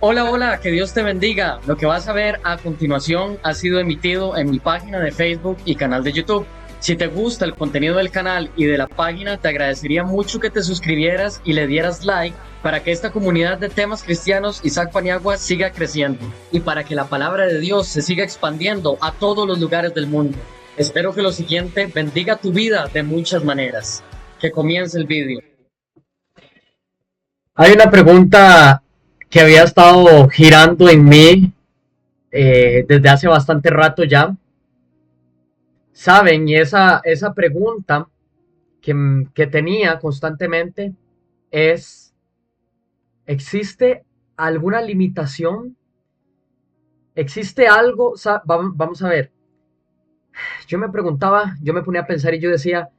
Hola, hola, que Dios te bendiga. Lo que vas a ver a continuación ha sido emitido en mi página de Facebook y canal de YouTube. Si te gusta el contenido del canal y de la página, te agradecería mucho que te suscribieras y le dieras like para que esta comunidad de temas cristianos Isaac Paniagua siga creciendo y para que la palabra de Dios se siga expandiendo a todos los lugares del mundo. Espero que lo siguiente bendiga tu vida de muchas maneras. Que comience el vídeo. Hay una pregunta que había estado girando en mí desde hace bastante rato ya, ¿saben? Y esa pregunta que tenía constantemente es, ¿existe alguna limitación? ¿Existe algo? Vamos a ver, yo me preguntaba, yo me ponía a pensar y yo decía,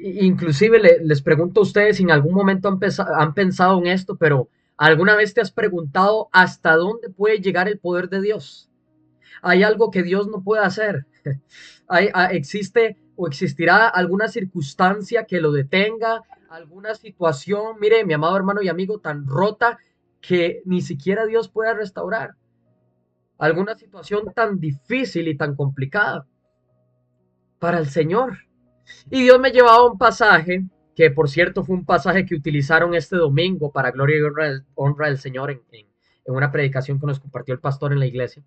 inclusive les pregunto a ustedes si en algún momento han pensado en esto, pero ¿alguna vez te has preguntado hasta dónde puede llegar el poder de Dios? ¿Hay algo que Dios no puede hacer? ¿Existe o existirá alguna circunstancia que lo detenga? ¿Alguna situación, mire, mi amado hermano y amigo, tan rota que ni siquiera Dios pueda restaurar? ¿Alguna situación tan difícil y tan complicada para el Señor? Y Dios me llevaba a un pasaje, que por cierto fue un pasaje que utilizaron este domingo para gloria y honra del Señor en una predicación que nos compartió el pastor en la iglesia.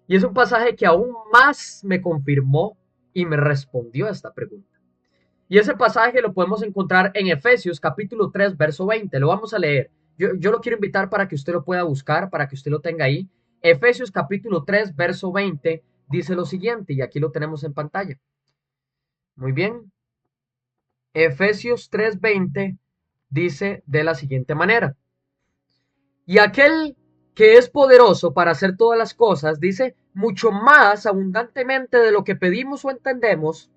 Y es un pasaje que aún más me confirmó y me respondió a esta pregunta. Y ese pasaje lo podemos encontrar en Efesios capítulo 3, verso 20. Lo vamos a leer. Yo lo quiero invitar para que usted lo pueda buscar, para que usted lo tenga ahí. Efesios capítulo 3, verso 20 dice lo siguiente, y aquí lo tenemos en pantalla. Muy bien. Efesios 3:20 dice de la siguiente manera. Y aquel que es poderoso para hacer todas las cosas, dice, mucho más abundantemente de lo que pedimos o entendemos,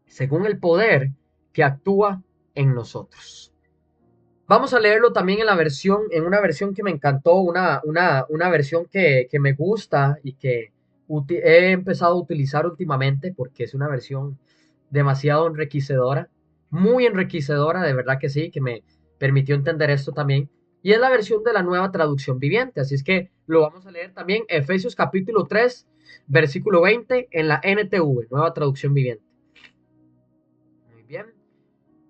según el poder que actúa en nosotros. Vamos a leerlo también en una versión que me encantó, una versión que me gusta y que he empezado a utilizar últimamente porque es una versión demasiado enriquecedora, muy enriquecedora, de verdad que sí, que me permitió entender esto también. Y es la versión de la nueva traducción viviente, así es que lo vamos a leer también, Efesios capítulo 3, versículo 20 en la NTV, nueva traducción viviente. Muy bien.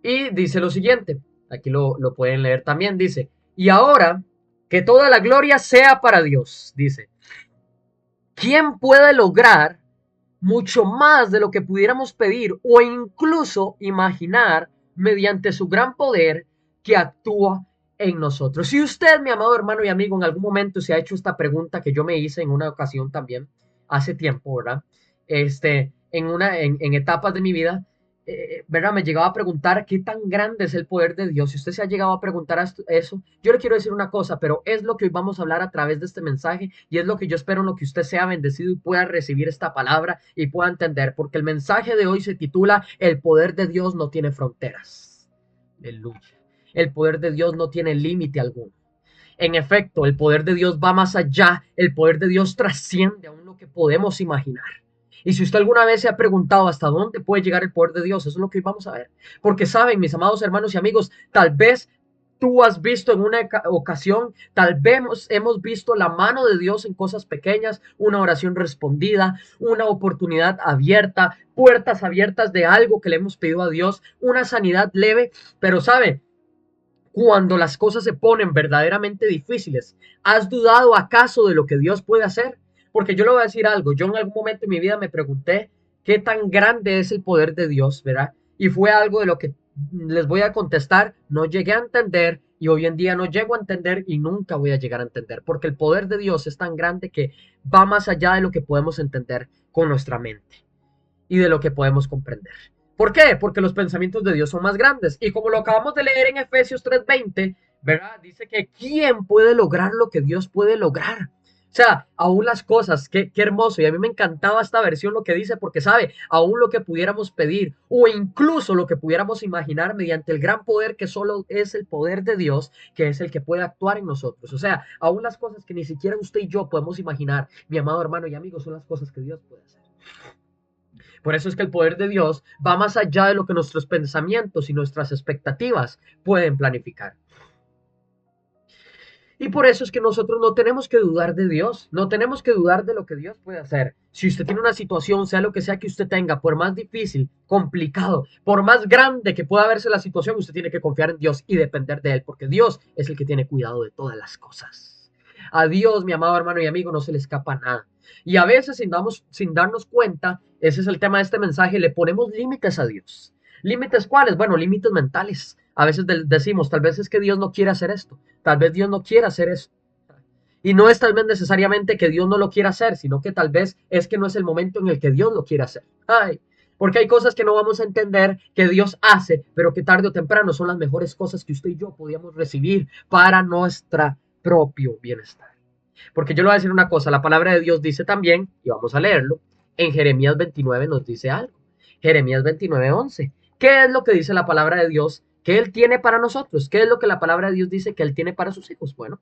Y dice lo siguiente, aquí lo pueden leer también, dice, y ahora que toda la gloria sea para Dios, dice, ¿quién puede lograr mucho más de lo que pudiéramos pedir o incluso imaginar mediante su gran poder que actúa en nosotros? Si usted, mi amado hermano y amigo, en algún momento se ha hecho esta pregunta que yo me hice en una ocasión también, hace tiempo, ¿verdad? En etapas de mi vida, ¿verdad? Me llegaba a preguntar qué tan grande es el poder de Dios. Si usted se ha llegado a preguntar eso, yo le quiero decir una cosa, pero es lo que hoy vamos a hablar a través de este mensaje y es lo que yo espero en lo que usted sea bendecido y pueda recibir esta palabra y pueda entender, porque el mensaje de hoy se titula El poder de Dios no tiene fronteras. Aleluya. El poder de Dios no tiene límite alguno. En efecto, el poder de Dios va más allá, el poder de Dios trasciende aún lo que podemos imaginar. Y si usted alguna vez se ha preguntado hasta dónde puede llegar el poder de Dios, eso es lo que hoy vamos a ver. Porque saben, mis amados hermanos y amigos, tal vez tú has visto en una ocasión, tal vez hemos visto la mano de Dios en cosas pequeñas, una oración respondida, una oportunidad abierta, puertas abiertas de algo que le hemos pedido a Dios, una sanidad leve, pero sabe, cuando las cosas se ponen verdaderamente difíciles, ¿has dudado acaso de lo que Dios puede hacer? Porque yo le voy a decir algo, yo en algún momento en mi vida me pregunté qué tan grande es el poder de Dios, ¿verdad? Y fue algo de lo que les voy a contestar, no llegué a entender y hoy en día no llego a entender y nunca voy a llegar a entender, porque el poder de Dios es tan grande que va más allá de lo que podemos entender con nuestra mente y de lo que podemos comprender. ¿Por qué? Porque los pensamientos de Dios son más grandes. Y como lo acabamos de leer en Efesios 3:20, ¿verdad? Dice que ¿quién puede lograr lo que Dios puede lograr? O sea, aún las cosas, qué hermoso. Y a mí me encantaba esta versión lo que dice, porque sabe, aún lo que pudiéramos pedir o incluso lo que pudiéramos imaginar mediante el gran poder que solo es el poder de Dios, que es el que puede actuar en nosotros. O sea, aún las cosas que ni siquiera usted y yo podemos imaginar, mi amado hermano y amigo, son las cosas que Dios puede hacer. Por eso es que el poder de Dios va más allá de lo que nuestros pensamientos y nuestras expectativas pueden planificar. Y por eso es que nosotros no tenemos que dudar de Dios, no tenemos que dudar de lo que Dios puede hacer. Si usted tiene una situación, sea lo que sea que usted tenga, por más difícil, complicado, por más grande que pueda verse la situación, usted tiene que confiar en Dios y depender de Él, porque Dios es el que tiene cuidado de todas las cosas. A Dios, mi amado hermano y amigo, no se le escapa nada. Y a veces, sin darnos cuenta, ese es el tema de este mensaje, le ponemos límites a Dios. ¿Límites cuáles? Bueno, límites mentales. A veces decimos, tal vez es que Dios no quiere hacer esto, tal vez Dios no quiere hacer esto. Y no es tal vez necesariamente que Dios no lo quiera hacer, sino que tal vez es que no es el momento en el que Dios lo quiera hacer. Ay, porque hay cosas que no vamos a entender que Dios hace, pero que tarde o temprano son las mejores cosas que usted y yo podíamos recibir para nuestro propio bienestar. Porque yo le voy a decir una cosa, la palabra de Dios dice también, y vamos a leerlo, en Jeremías 29 nos dice algo. Jeremías 29:11. ¿Qué es lo que dice la palabra de Dios que Él tiene para nosotros? ¿Qué es lo que la palabra de Dios dice que Él tiene para sus hijos? Bueno,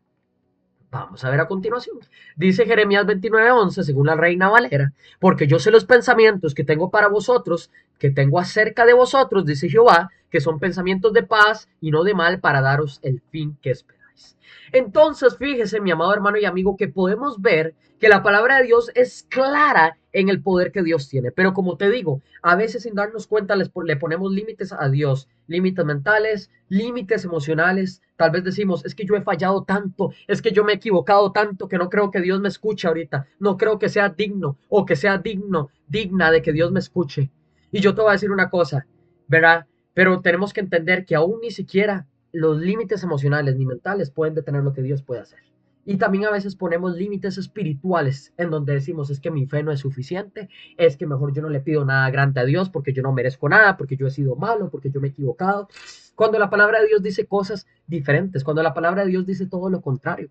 vamos a ver a continuación. Dice Jeremías 29:11, según la Reina Valera, porque yo sé los pensamientos que tengo para vosotros, que tengo acerca de vosotros, dice Jehová, que son pensamientos de paz y no de mal para daros el fin que esperáis. Entonces, fíjese, mi amado hermano y amigo, que podemos ver que la palabra de Dios es clara en el poder que Dios tiene. Pero como te digo, a veces sin darnos cuenta le ponemos límites a Dios, límites mentales, límites emocionales. Tal vez decimos, es que yo he fallado tanto, es que yo me he equivocado tanto que no creo que Dios me escuche ahorita, no creo que sea digno o que sea digna de que Dios me escuche. Y yo te voy a decir una cosa, ¿verdad? Pero tenemos que entender que aún ni siquiera los límites emocionales ni mentales pueden detener lo que Dios puede hacer. Y también a veces ponemos límites espirituales en donde decimos es que mi fe no es suficiente, es que mejor yo no le pido nada grande a Dios porque yo no merezco nada, porque yo he sido malo, porque yo me he equivocado. Cuando la palabra de Dios dice cosas diferentes, cuando la palabra de Dios dice todo lo contrario.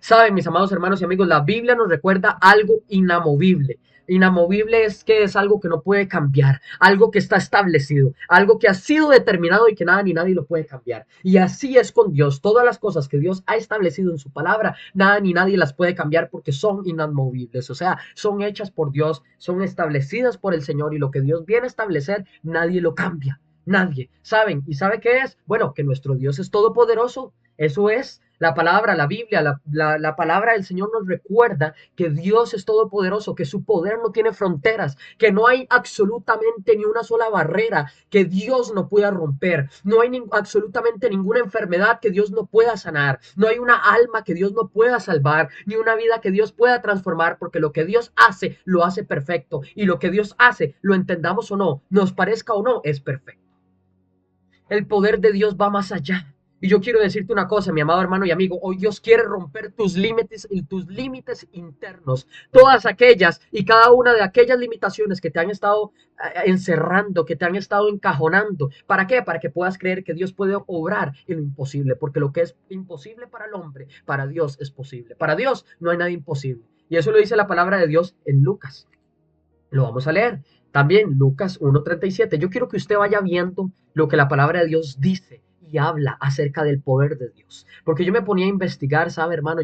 Saben, mis amados hermanos y amigos, la Biblia nos recuerda algo inamovible. Inamovible es que es algo que no puede cambiar, algo que está establecido, algo que ha sido determinado y que nada ni nadie lo puede cambiar. Y así es con Dios. Todas las cosas que Dios ha establecido en su palabra, nada ni nadie las puede cambiar porque son inamovibles. O sea, son hechas por Dios, son establecidas por el Señor y lo que Dios viene a establecer, nadie lo cambia. Nadie. ¿Saben? ¿Y sabe qué es? Bueno, que nuestro Dios es todopoderoso. Eso es la palabra, la Biblia, la palabra del Señor nos recuerda que Dios es todopoderoso, que su poder no tiene fronteras, que no hay absolutamente ni una sola barrera que Dios no pueda romper, no hay absolutamente ninguna enfermedad que Dios no pueda sanar, no hay una alma que Dios no pueda salvar, ni una vida que Dios pueda transformar, porque lo que Dios hace, lo hace perfecto, y lo que Dios hace, lo entendamos o no, nos parezca o no, es perfecto. El poder de Dios va más allá. Y yo quiero decirte una cosa, mi amado hermano y amigo, hoy Dios quiere romper tus límites internos, todas aquellas y cada una de aquellas limitaciones que te han estado encerrando, que te han estado encajonando. ¿Para qué? Para que puedas creer que Dios puede obrar en lo imposible, porque lo que es imposible para el hombre, para Dios es posible. Para Dios no hay nada imposible. Y eso lo dice la palabra de Dios en Lucas. Lo vamos a leer. También Lucas 1:37. Yo quiero que usted vaya viendo lo que la palabra de Dios dice y habla acerca del poder de Dios. Porque yo me ponía a investigar, ¿sabe, hermano?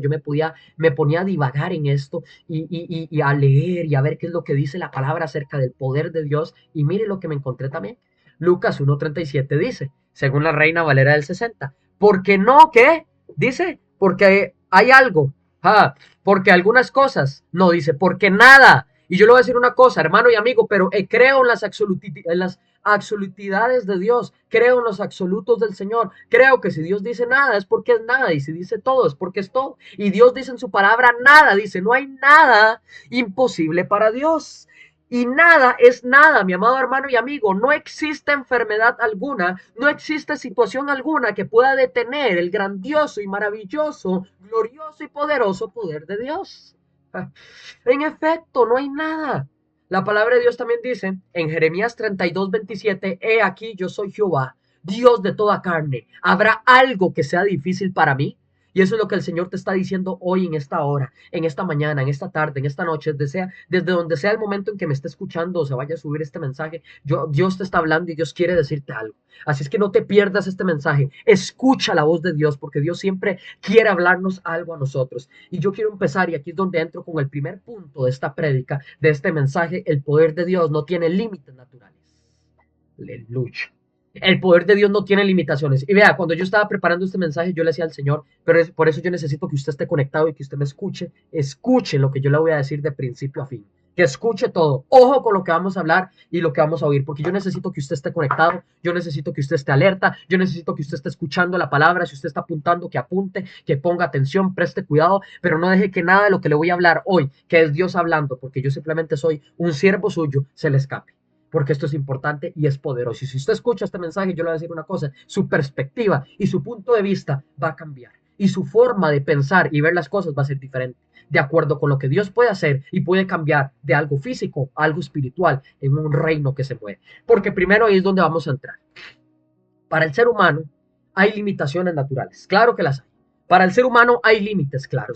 Me ponía a divagar en esto y a leer y a ver qué es lo que dice la palabra acerca del poder de Dios. Y mire lo que me encontré también. Lucas 1:37 dice, según la Reina Valera del 60, porque no, ¿qué? Dice, porque hay algo. Ah, porque algunas cosas. No, dice, porque nada. Y yo le voy a decir una cosa, hermano y amigo, pero creo en las absolutidades de Dios, creo en los absolutos del Señor, creo que si Dios dice nada es porque es nada, y si dice todo es porque es todo, y Dios dice en su palabra nada, dice, no hay nada imposible para Dios. Y nada es nada, mi amado hermano y amigo. No existe enfermedad alguna, no existe situación alguna que pueda detener el grandioso y maravilloso, glorioso y poderoso poder de Dios. En efecto, no hay nada. La palabra de Dios también dice en Jeremías 32:27, he aquí yo soy Jehová, Dios de toda carne. ¿Habrá algo que sea difícil para mí? Y eso es lo que el Señor te está diciendo hoy en esta hora, en esta mañana, en esta tarde, en esta noche, desde donde sea el momento en que me esté escuchando o se vaya a subir este mensaje. Dios te está hablando y Dios quiere decirte algo. Así es que no te pierdas este mensaje. Escucha la voz de Dios porque Dios siempre quiere hablarnos algo a nosotros. Y yo quiero empezar, y aquí es donde entro con el primer punto de esta prédica, de este mensaje. El poder de Dios no tiene límites naturales. Aleluya. El poder de Dios no tiene limitaciones. Y vea, cuando yo estaba preparando este mensaje, yo le decía al Señor, pero por eso yo necesito que usted esté conectado y que usted me escuche. Escuche lo que yo le voy a decir de principio a fin. Que escuche todo. Ojo con lo que vamos a hablar y lo que vamos a oír, porque yo necesito que usted esté conectado, yo necesito que usted esté alerta, yo necesito que usted esté escuchando la palabra, si usted está apuntando, que apunte, que ponga atención, preste cuidado, pero no deje que nada de lo que le voy a hablar hoy, que es Dios hablando, porque yo simplemente soy un siervo suyo, se le escape, porque esto es importante y es poderoso. Y si usted escucha este mensaje, yo le voy a decir una cosa, su perspectiva y su punto de vista va a cambiar. Y su forma de pensar y ver las cosas va a ser diferente, de acuerdo con lo que Dios puede hacer y puede cambiar de algo físico a algo espiritual en un reino que se mueve. Porque primero ahí es donde vamos a entrar. Para el ser humano hay limitaciones naturales, claro que las hay. Para el ser humano hay límites, claro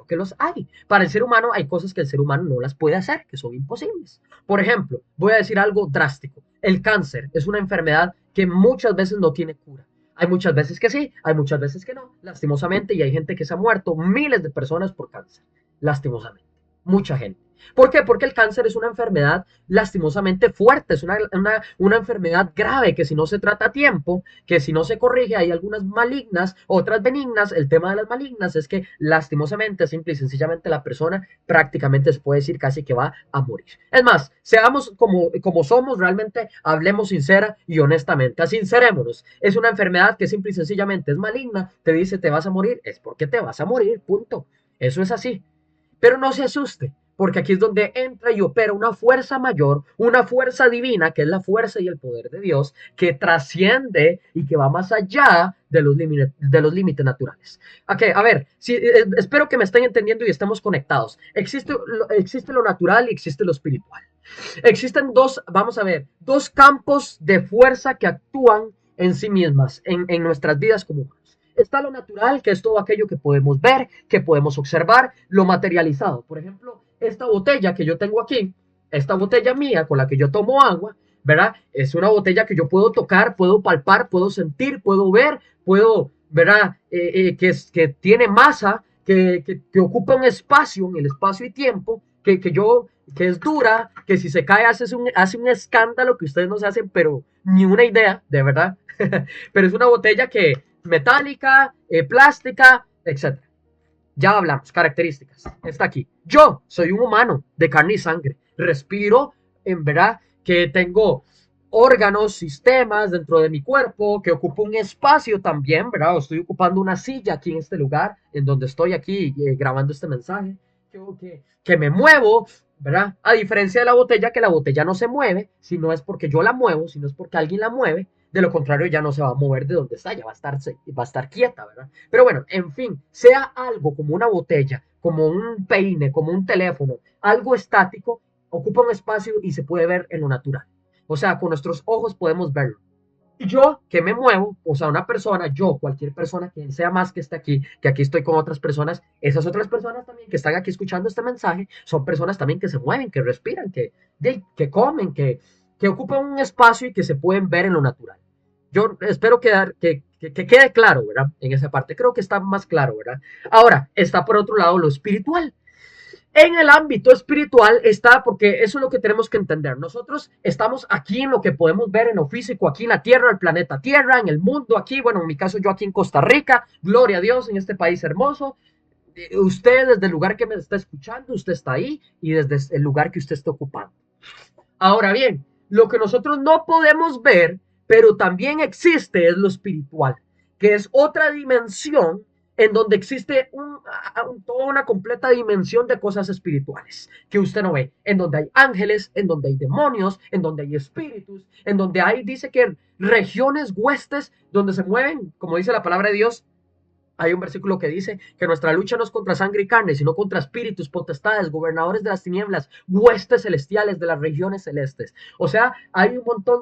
que los hay. Para el ser humano hay cosas que el ser humano no las puede hacer, que son imposibles. Por ejemplo, voy a decir algo drástico. El cáncer es una enfermedad que muchas veces no tiene cura. Hay muchas veces que sí, hay muchas veces que no, lastimosamente, y hay gente que se ha muerto, miles de personas por cáncer, lastimosamente, mucha gente. ¿Por qué? Porque el cáncer es una enfermedad lastimosamente fuerte, es una enfermedad grave que si no se trata a tiempo, que si no se corrige, hay algunas malignas, otras benignas. El tema de las malignas es que lastimosamente, simple y sencillamente, la persona prácticamente se puede decir casi que va a morir. Es más, seamos como somos, realmente hablemos sincera y honestamente, sincerémonos. Es una enfermedad que simple y sencillamente es maligna, te dice te vas a morir, es porque te vas a morir, punto. Eso es así. Pero no se asuste, porque aquí es donde entra y opera una fuerza mayor, una fuerza divina, que es la fuerza y el poder de Dios, que trasciende y que va más allá de los límites naturales. Okay, a ver, espero que me estén entendiendo y estemos conectados. Existe lo natural y existe lo espiritual. Existen vamos a ver, dos campos de fuerza que actúan en sí mismas, en nuestras vidas como humanos. Está lo natural, que es todo aquello que podemos ver, que podemos observar, lo materializado. Por ejemplo, esta botella que yo tengo aquí, esta botella mía con la que yo tomo agua, ¿verdad? Es una botella que yo puedo tocar, puedo palpar, puedo sentir, puedo ver, puedo, ¿verdad? Que tiene masa, que ocupa un espacio en el espacio y tiempo, que es dura, que si se cae hace un escándalo que ustedes no se hacen, pero ni una idea, de verdad. Pero es una botella que metálica, plástica, etcétera. Ya hablamos, características. Está aquí. Yo soy un humano de carne y sangre. Respiro, en verdad, que tengo órganos, sistemas dentro de mi cuerpo, que ocupo un espacio también, ¿verdad? Estoy ocupando una silla aquí en este lugar, en donde estoy aquí grabando este mensaje, que me muevo, ¿verdad? A diferencia de la botella, que la botella no se mueve, si no es porque yo la muevo, si no es porque alguien la mueve, de lo contrario ya no se va a mover de donde está, ya va a estar quieta, ¿verdad? Pero bueno, en fin, sea algo como una botella, como un peine, como un teléfono, algo estático, ocupa un espacio y se puede ver en lo natural. O sea, con nuestros ojos podemos verlo. Y yo que me muevo, o sea, una persona, yo, cualquier persona, quien sea más que esté aquí, que aquí estoy con otras personas, esas otras personas también que están aquí escuchando este mensaje, son personas también que se mueven, que respiran, que comen, que ocupan un espacio y que se pueden ver en lo natural. Yo espero que quede claro, ¿verdad? En esa parte, creo que está más claro, ¿verdad? Ahora, está por otro lado lo espiritual. En el ámbito espiritual está, porque eso es lo que tenemos que entender. Nosotros estamos aquí en lo que podemos ver en lo físico, aquí en la Tierra, el planeta Tierra, en el mundo, aquí, bueno, en mi caso yo aquí en Costa Rica, gloria a Dios en este país hermoso. Usted desde el lugar que me está escuchando, usted está ahí y desde el lugar que usted está ocupando. Ahora bien, lo que nosotros no podemos ver, pero también existe, es lo espiritual, que es otra dimensión en donde existe toda una completa dimensión de cosas espirituales que usted no ve, en donde hay ángeles, en donde hay demonios, en donde hay espíritus, en donde hay, dice que regiones, huestes, donde se mueven, como dice la palabra de Dios. Hay un versículo que dice que nuestra lucha no es contra sangre y carne, sino contra espíritus, potestades, gobernadores de las tinieblas, huestes celestiales de las regiones celestes. O sea, hay un montón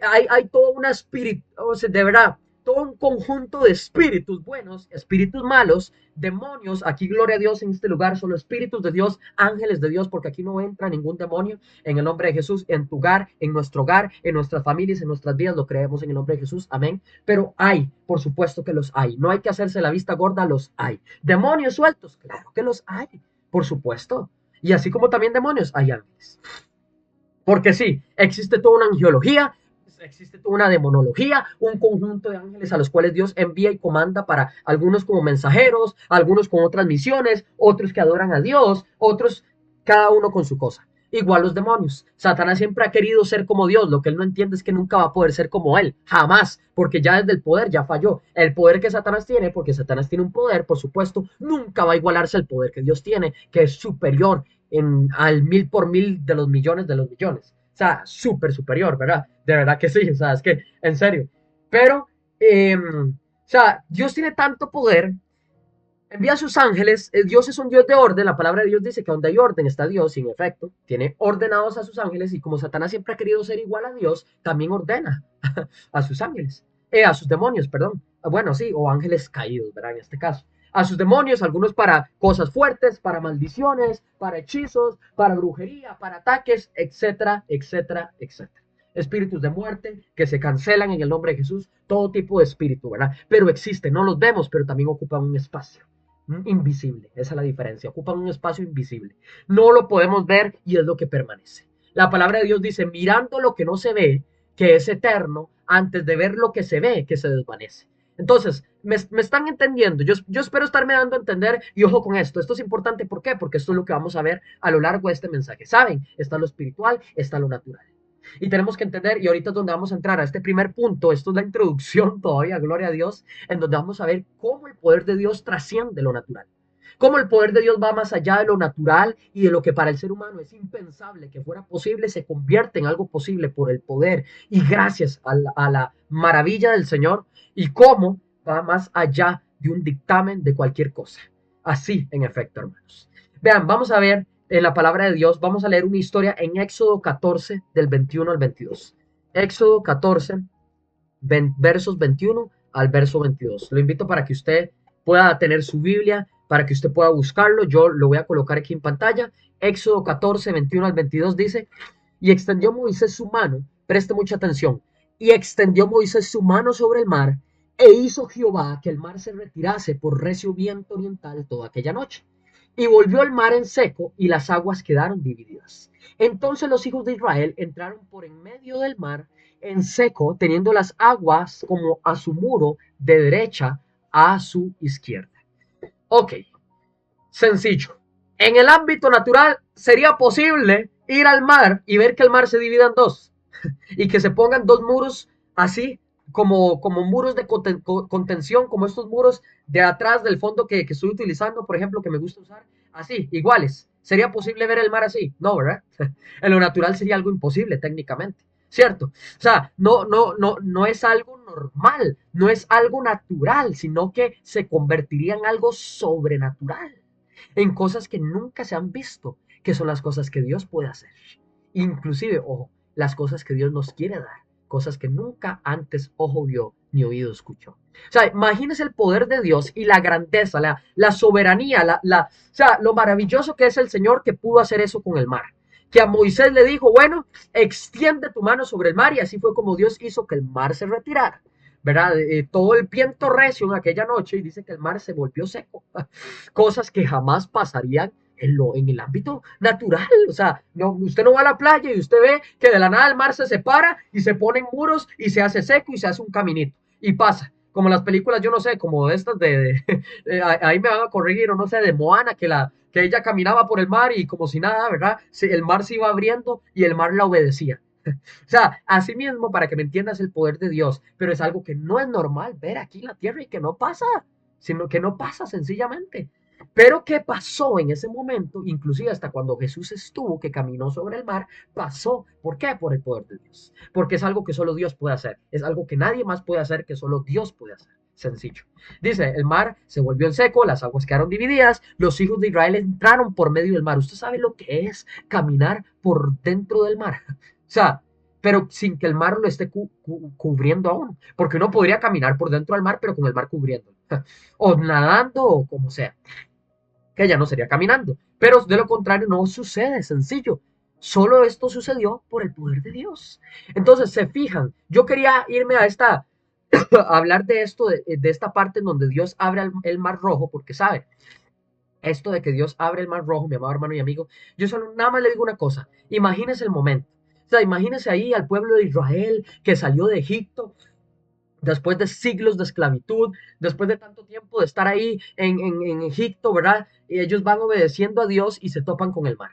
hay toda una espíritu, o sea, de verdad, todo un conjunto de espíritus buenos, espíritus malos, demonios. Aquí, gloria a Dios, en este lugar solo espíritus de Dios, ángeles de Dios, porque aquí no entra ningún demonio. En el nombre de Jesús, en tu hogar, en nuestro hogar, en nuestras familias, en nuestras vidas, lo creemos en el nombre de Jesús, amén. Pero hay, por supuesto que los hay. No hay que hacerse la vista gorda, los hay. Demonios sueltos, claro que los hay, por supuesto. Y así como también demonios, hay ángeles. Porque sí, existe toda una angiología. existe toda una demonología, un conjunto de ángeles a los cuales Dios envía y comanda para algunos como mensajeros, algunos con otras misiones, otros que adoran a Dios, otros cada uno con su cosa. Igual los demonios. Satanás siempre ha querido ser como Dios. Lo que él no entiende es que nunca va a poder ser como él. Jamás. Porque ya desde el poder ya falló. El poder que Satanás tiene, porque Satanás tiene un poder, por supuesto, nunca va a igualarse al poder que Dios tiene, que es superior al 1000 por 1000 de los millones de los millones. O sea, súper superior, ¿verdad? De verdad que sí. O sea, es que, en serio. Pero, o sea, Dios tiene tanto poder, envía a sus ángeles. Dios es un Dios de orden. La palabra de Dios dice que donde hay orden está Dios, sin efecto. Tiene ordenados a sus ángeles, y como Satanás siempre ha querido ser igual a Dios, también ordena a sus ángeles, a sus demonios, perdón. Bueno, sí, o ángeles caídos, ¿verdad? En este caso. A sus demonios, algunos para cosas fuertes, para maldiciones, para hechizos, para brujería, para ataques, etcétera, etcétera, etcétera. Espíritus de muerte que se cancelan en el nombre de Jesús, todo tipo de espíritu, ¿verdad? Pero existen, no los vemos, pero también ocupan un espacio invisible. Esa es la diferencia. Ocupan un espacio invisible. No lo podemos ver y es lo que permanece. La palabra de Dios dice, mirando lo que no se ve, que es eterno, antes de ver lo que se ve, que se desvanece. Entonces, me están entendiendo. Yo espero estarme dando a entender, y ojo con esto. Esto es importante. ¿Por qué? Porque esto es lo que vamos a ver a lo largo de este mensaje. ¿Saben? Está lo espiritual, está lo natural. Y tenemos que entender, y ahorita es donde vamos a entrar a este primer punto. Esto es la introducción todavía, gloria a Dios, en donde vamos a ver cómo el poder de Dios trasciende lo natural. Cómo el poder de Dios va más allá de lo natural y de lo que para el ser humano es impensable que fuera posible, se convierte en algo posible por el poder y gracias a la maravilla del Señor, y cómo va más allá de un dictamen de cualquier cosa. Así, en efecto, hermanos. Vean, vamos a ver en la palabra de Dios, vamos a leer una historia en Éxodo 14, del 21 al 22. Éxodo 14, versos 21 al verso 22. Lo invito para que usted pueda tener su Biblia, para que usted pueda buscarlo. Yo lo voy a colocar aquí en pantalla. Éxodo 14, 21 al 22 dice, y extendió Moisés su mano, preste mucha atención, y extendió Moisés su mano sobre el mar, e hizo Jehová que el mar se retirase por recio viento oriental toda aquella noche. Y volvió el mar en seco, y las aguas quedaron divididas. Entonces los hijos de Israel entraron por en medio del mar en seco, teniendo las aguas como a su muro de derecha a su izquierda. Ok, sencillo. En el ámbito natural sería posible ir al mar y ver que el mar se divida en dos y que se pongan dos muros así, como muros de contención, como estos muros de atrás del fondo que estoy utilizando, por ejemplo, que me gusta usar, así, iguales. ¿Sería posible ver el mar así? No, ¿verdad? En lo natural sería algo imposible técnicamente, ¿cierto? O sea, no es algo normal, no es algo natural, sino que se convertiría en algo sobrenatural, en cosas que nunca se han visto, que son las cosas que Dios puede hacer. Inclusive, ojo, las cosas que Dios nos quiere dar, cosas que nunca antes ojo vio ni oído escuchó. O sea, imagínese el poder de Dios y la grandeza, la soberanía, o sea, lo maravilloso que es el Señor que pudo hacer eso con el mar. Que a Moisés le dijo, bueno, extiende tu mano sobre el mar, y así fue como Dios hizo que el mar se retirara. ¿Verdad? Todo el viento recio en aquella noche, y dice que el mar se volvió seco. Cosas que jamás pasarían en el ámbito natural. O sea, no, usted no va a la playa y usted ve que de la nada el mar se separa y se ponen muros y se hace seco y se hace un caminito. Y pasa. Como las películas, yo no sé, como estas ahí me van a corregir, o no sé, de Moana, que ella caminaba por el mar y como si nada, ¿verdad? El mar se iba abriendo y el mar la obedecía. O sea, así mismo, para que me entiendas el poder de Dios, pero es algo que no es normal ver aquí en la tierra y que no pasa, sino que no pasa sencillamente. Pero ¿qué pasó en ese momento? Inclusive hasta cuando Jesús estuvo, que caminó sobre el mar, pasó. ¿Por qué? Por el poder de Dios. Porque es algo que solo Dios puede hacer. Es algo que nadie más puede hacer, que solo Dios puede hacer. Sencillo. Dice, el mar se volvió en seco, las aguas quedaron divididas, los hijos de Israel entraron por medio del mar. ¿Usted sabe lo que es caminar por dentro del mar? O sea, pero sin que el mar lo esté cubriendo aún. Porque uno podría caminar por dentro del mar, pero con el mar cubriendo. O nadando, o como sea, que ya no sería caminando. Pero de lo contrario no sucede, sencillo. Solo esto sucedió por el poder de Dios. Entonces, se fijan, yo quería irme a hablar de esto, de esta parte en donde Dios abre el mar rojo, porque sabe, esto de que Dios abre el mar rojo, mi amado hermano y amigo, yo solo nada más le digo una cosa, imagínese el momento. sea, imagínense ahí al pueblo de Israel que salió de Egipto después de siglos de esclavitud, después de tanto tiempo de estar ahí en Egipto, ¿verdad? Y ellos van obedeciendo a Dios y se topan con el mar.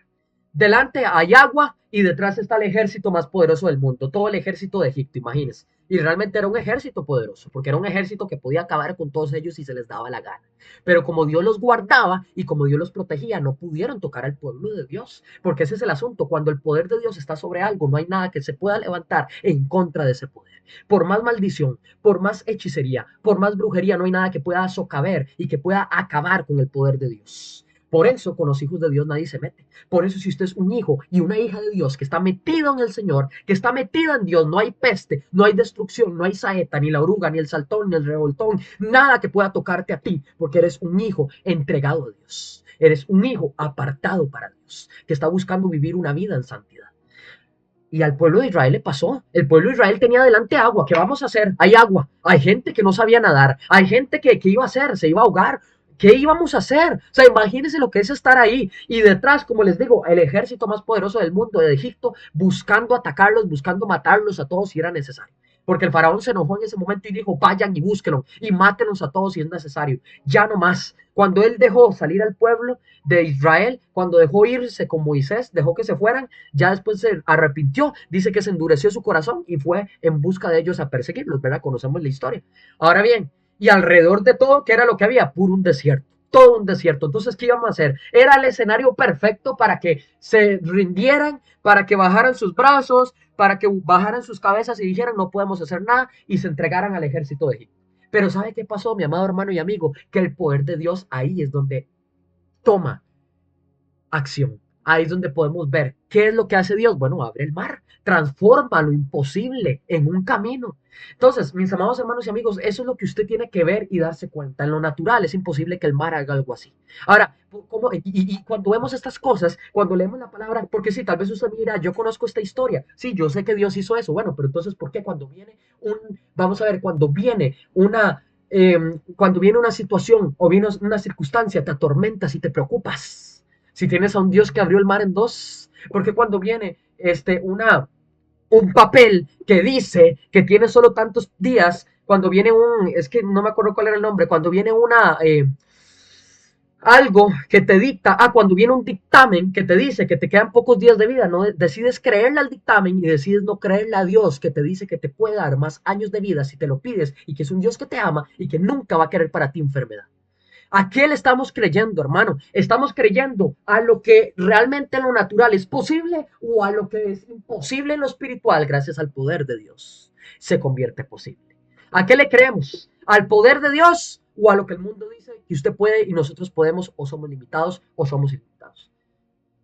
Delante hay agua y detrás está el ejército más poderoso del mundo, todo el ejército de Egipto, imagínense. Y realmente era un ejército poderoso, porque era un ejército que podía acabar con todos ellos si se les daba la gana. Pero como Dios los guardaba y como Dios los protegía, no pudieron tocar al pueblo de Dios, porque ese es el asunto. Cuando el poder de Dios está sobre algo, no hay nada que se pueda levantar en contra de ese poder. Por más maldición, por más hechicería, por más brujería, no hay nada que pueda socaver y que pueda acabar con el poder de Dios. Por eso con los hijos de Dios nadie se mete. Por eso si usted es un hijo y una hija de Dios que está metido en el Señor, que está metida en Dios, no hay peste, no hay destrucción, no hay saeta, ni la oruga, ni el saltón, ni el revoltón, nada que pueda tocarte a ti, porque eres un hijo entregado a Dios. Eres un hijo apartado para Dios, que está buscando vivir una vida en santidad. Y al pueblo de Israel le pasó. El pueblo de Israel tenía delante agua. ¿Qué vamos a hacer? Hay agua. Hay gente que no sabía nadar. Hay gente que iba a hacer, se iba a ahogar. ¿Qué íbamos a hacer? O sea, imagínense lo que es estar ahí. Y detrás, como les digo, el ejército más poderoso del mundo, de Egipto, buscando atacarlos, buscando matarlos a todos si era necesario. Porque el faraón se enojó en ese momento y dijo, vayan y búsquenlo y mátenos a todos si es necesario. Ya no más. Cuando él dejó salir al pueblo de Israel, cuando dejó irse con Moisés, dejó que se fueran, ya después se arrepintió, dice que se endureció su corazón y fue en busca de ellos a perseguirlos, ¿verdad? Conocemos la historia. Ahora bien, y alrededor de todo, ¿qué era lo que había? Puro un desierto. Todo un desierto. Entonces, ¿qué íbamos a hacer? Era el escenario perfecto para que se rindieran, para que bajaran sus brazos, para que bajaran sus cabezas y dijeran, no podemos hacer nada, y se entregaran al ejército de Egipto. Pero ¿sabe qué pasó, mi amado hermano y amigo? Que el poder de Dios ahí es donde toma acción. Ahí es donde podemos ver qué es lo que hace Dios. Bueno, abre el mar, transforma lo imposible en un camino. Entonces, mis amados hermanos y amigos, eso es lo que usted tiene que ver y darse cuenta. En lo natural es imposible que el mar haga algo así. Ahora, ¿cómo? Y cuando vemos estas cosas, cuando leemos la palabra, porque sí, tal vez usted mira, yo conozco esta historia, sí, yo sé que Dios hizo eso, bueno, pero entonces, ¿por qué cuando viene vamos a ver, cuando viene una situación o viene una circunstancia, te atormentas y te preocupas? Si tienes a un Dios que abrió el mar en dos, porque cuando viene un papel que dice que tiene solo tantos días, cuando viene es que no me acuerdo cuál era el nombre, cuando viene algo que te dicta, cuando viene un dictamen que te dice que te quedan pocos días de vida, no decides creerle al dictamen y decides no creerle a Dios que te dice que te puede dar más años de vida si te lo pides y que es un Dios que te ama y que nunca va a querer para ti enfermedad. ¿A qué le estamos creyendo, hermano? ¿Estamos creyendo a lo que realmente en lo natural es posible o a lo que es imposible en lo espiritual gracias al poder de Dios? Se convierte posible. ¿A qué le creemos? ¿Al poder de Dios o a lo que el mundo dice que usted puede y nosotros podemos o somos limitados o somos ilimitados?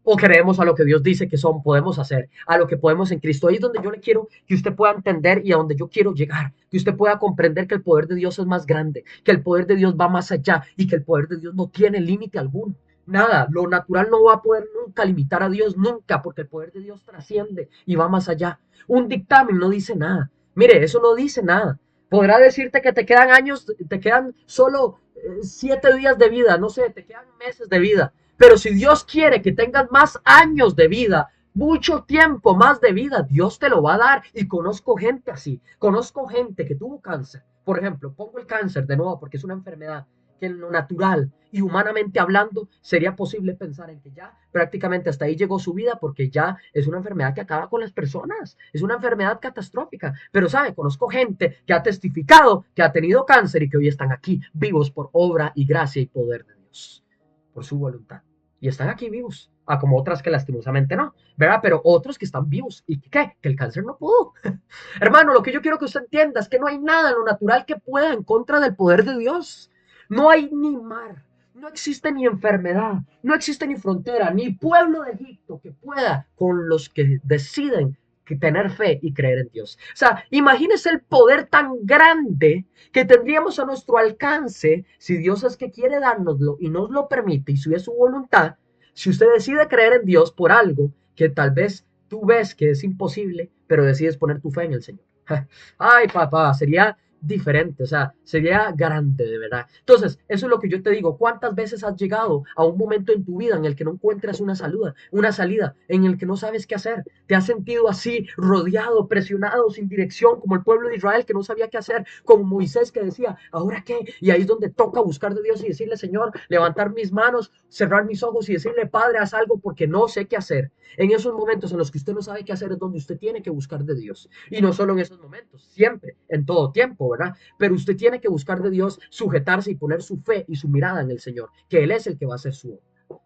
¿O creemos a lo que Dios dice que podemos hacer, a lo que podemos en Cristo? Ahí es donde yo le quiero que usted pueda entender y a donde yo quiero llegar, que usted pueda comprender que el poder de Dios es más grande, que el poder de Dios va más allá y que el poder de Dios no tiene límite alguno. Nada, lo natural no va a poder nunca limitar a Dios, nunca, porque el poder de Dios trasciende y va más allá. Un dictamen no dice nada. Mire, eso no dice nada. Podrá decirte que te quedan años, te quedan solo 7 días de vida, no sé, te quedan meses de vida. Pero si Dios quiere que tengas más años de vida, mucho tiempo más de vida, Dios te lo va a dar. Y conozco gente así. Conozco gente que tuvo cáncer. Por ejemplo, pongo el cáncer de nuevo porque es una enfermedad que en lo natural y humanamente hablando sería posible pensar en que ya prácticamente hasta ahí llegó su vida porque ya es una enfermedad que acaba con las personas. Es una enfermedad catastrófica. Pero sabe, conozco gente que ha testificado que ha tenido cáncer y que hoy están aquí vivos por obra y gracia y poder de Dios, por su voluntad. Y están aquí vivos, como otras que lastimosamente no, ¿verdad? Pero otros que están vivos. ¿Y qué? Que el cáncer no pudo. Hermano, lo que yo quiero que usted entienda es que no hay nada en lo natural que pueda en contra del poder de Dios. No hay ni mar, no existe ni enfermedad, no existe ni frontera, ni pueblo de Egipto que pueda con los que deciden que tener fe y creer en Dios. O sea, imagínese el poder tan grande que tendríamos a nuestro alcance si Dios es que quiere dárnoslo y nos lo permite y si es su voluntad. Si usted decide creer en Dios por algo que tal vez tú ves que es imposible, pero decides poner tu fe en el Señor. Ay, papá, sería diferente, o sea, sería grande de verdad. Entonces, eso es lo que yo te digo. ¿Cuántas veces has llegado a un momento en tu vida en el que no encuentras una salida, en el que no sabes qué hacer? ¿Te has sentido así, rodeado, presionado, sin dirección, como el pueblo de Israel que no sabía qué hacer, como Moisés que decía, ¿ahora qué? Y ahí es donde toca buscar de Dios y decirle, Señor, levantar mis manos, cerrar mis ojos y decirle, Padre, haz algo porque no sé qué hacer. En esos momentos en los que usted no sabe qué hacer es donde usted tiene que buscar de Dios. Y no solo en esos momentos, siempre, en todo tiempo, ¿verdad? Pero usted tiene que buscar de Dios, sujetarse y poner su fe y su mirada en el Señor, que Él es el que va a hacer su obra.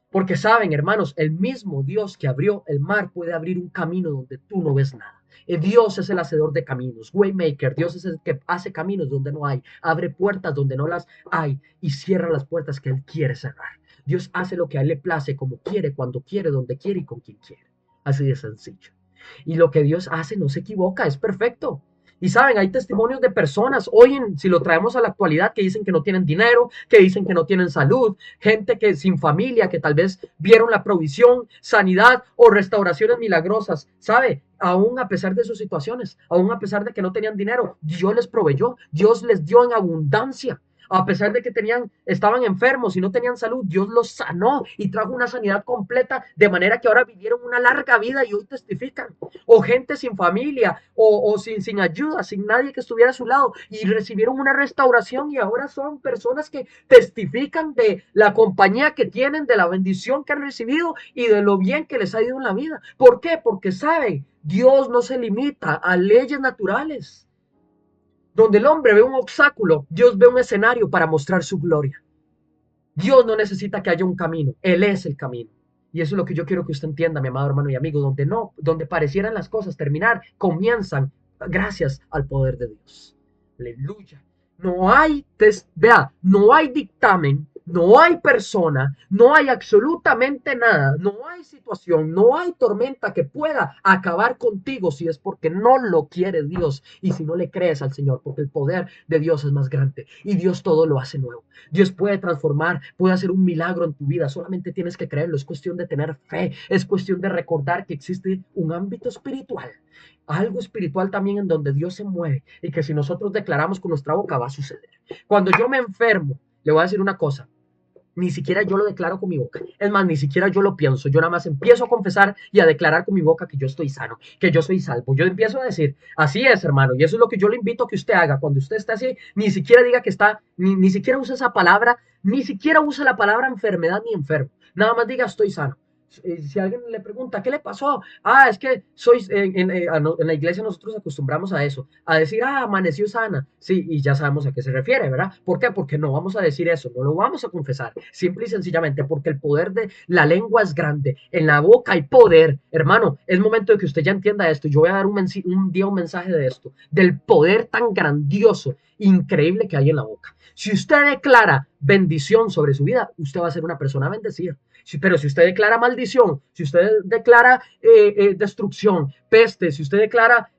Porque saben, hermanos, el mismo Dios que abrió el mar puede abrir un camino donde tú no ves nada. Dios es el hacedor de caminos, Waymaker. Dios es el que hace caminos donde no hay, abre puertas donde no las hay y cierra las puertas que Él quiere cerrar. Dios hace lo que a Él le place, como quiere, cuando quiere, donde quiere y con quien quiere. Así de sencillo. Y lo que Dios hace no se equivoca, es perfecto. Y saben, hay testimonios de personas, hoy si lo traemos a la actualidad, que dicen que no tienen dinero, que dicen que no tienen salud, gente que sin familia, que tal vez vieron la provisión, sanidad o restauraciones milagrosas, ¿sabe? Aún a pesar de sus situaciones, aún a pesar de que no tenían dinero, Dios les proveyó, Dios les dio en abundancia. A pesar de que estaban enfermos y no tenían salud, Dios los sanó y trajo una sanidad completa, de manera que ahora vivieron una larga vida y hoy testifican. O gente sin familia, o sin ayuda, sin nadie que estuviera a su lado, y recibieron una restauración y ahora son personas que testifican de la compañía que tienen, de la bendición que han recibido y de lo bien que les ha ido en la vida. ¿Por qué? Porque saben, Dios no se limita a leyes naturales. Donde el hombre ve un obstáculo, Dios ve un escenario para mostrar su gloria. Dios no necesita que haya un camino, Él es el camino. Y eso es lo que yo quiero que usted entienda, mi amado hermano y amigo, donde no, donde parecieran las cosas terminar, comienzan gracias al poder de Dios. Aleluya. No hay, vea, no hay dictamen, no hay persona, no hay absolutamente nada, no hay situación, no hay tormenta que pueda acabar contigo si es porque no lo quiere Dios y si no le crees al Señor, porque el poder de Dios es más grande y Dios todo lo hace nuevo. Dios puede transformar, puede hacer un milagro en tu vida, solamente tienes que creerlo, es cuestión de tener fe, es cuestión de recordar que existe un ámbito espiritual, algo espiritual también en donde Dios se mueve y que si nosotros declaramos con nuestra boca va a suceder. Cuando yo me enfermo, le voy a decir una cosa, ni siquiera yo lo declaro con mi boca. Es más, ni siquiera yo lo pienso. Yo nada más empiezo a confesar y a declarar con mi boca que yo estoy sano, que yo soy salvo. Yo empiezo a decir, así es, hermano. Y eso es lo que yo le invito a que usted haga. Cuando usted está así, ni siquiera diga que está, ni siquiera use esa palabra, ni siquiera use la palabra enfermedad ni enfermo. Nada más diga, estoy sano. Si alguien le pregunta, ¿qué le pasó? Es que soy, en la iglesia nosotros acostumbramos a eso, a decir, amaneció sana. Sí, y ya sabemos a qué se refiere, ¿verdad? ¿Por qué? Porque no vamos a decir eso, no lo vamos a confesar, simple y sencillamente porque el poder de la lengua es grande, en la boca hay poder, hermano, es momento de que usted ya entienda esto. Yo voy a dar un día un mensaje de esto, del poder tan grandioso, increíble que hay en la boca. Si usted declara bendición sobre su vida, usted va a ser una persona bendecida. Pero si usted declara maldición, si usted declara destrucción, peste, si usted declara,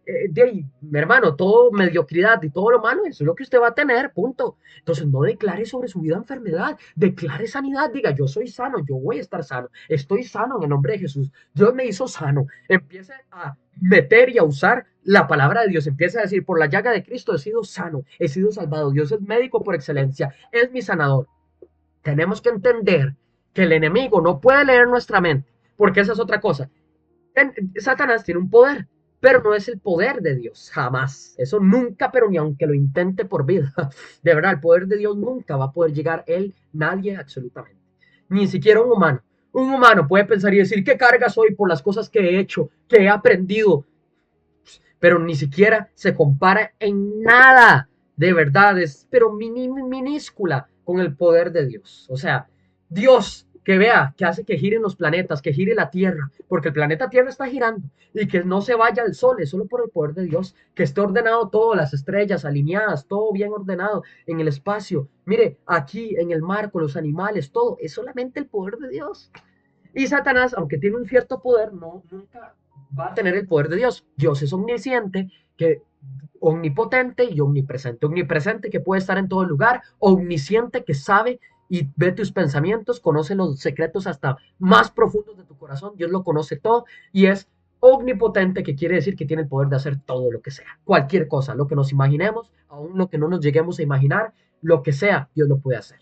mi hermano, todo mediocridad y todo lo malo, eso es lo que usted va a tener, punto. Entonces no declare sobre su vida enfermedad, declare sanidad, diga, yo soy sano, yo voy a estar sano, estoy sano en el nombre de Jesús, Dios me hizo sano. Empiece a meter y a usar la palabra de Dios, empieza a decir, por la llaga de Cristo he sido sano, he sido salvado, Dios es médico por excelencia, es mi sanador. Tenemos que entender que el enemigo no puede leer nuestra mente, porque esa es otra cosa. Satanás tiene un poder, pero no es el poder de Dios, jamás. Eso nunca, pero ni aunque lo intente por vida. De verdad, el poder de Dios nunca va a poder llegar él, nadie, absolutamente. Ni siquiera un humano. Un humano puede pensar y decir, ¿qué carga soy por las cosas que he hecho, que he aprendido? Pero ni siquiera se compara en nada, de verdad, pero minúscula con el poder de Dios. O sea, Dios que vea, que hace que giren los planetas, que gire la Tierra, porque el planeta Tierra está girando y que no se vaya al sol, es solo por el poder de Dios, que esté ordenado todo, las estrellas alineadas, todo bien ordenado en el espacio. Mire, aquí en el mar con los animales, todo, es solamente el poder de Dios. Y Satanás, aunque tiene un cierto poder, nunca va a tener el poder de Dios. Dios es omnisciente, que omnipotente y omnipresente. Omnipresente que puede estar en todo lugar, omnisciente que sabe y ve tus pensamientos, conoce los secretos hasta más profundos de tu corazón, Dios lo conoce todo y es omnipotente, que quiere decir que tiene el poder de hacer todo lo que sea, cualquier cosa, lo que nos imaginemos, aún lo que no nos lleguemos a imaginar, lo que sea, Dios lo puede hacer.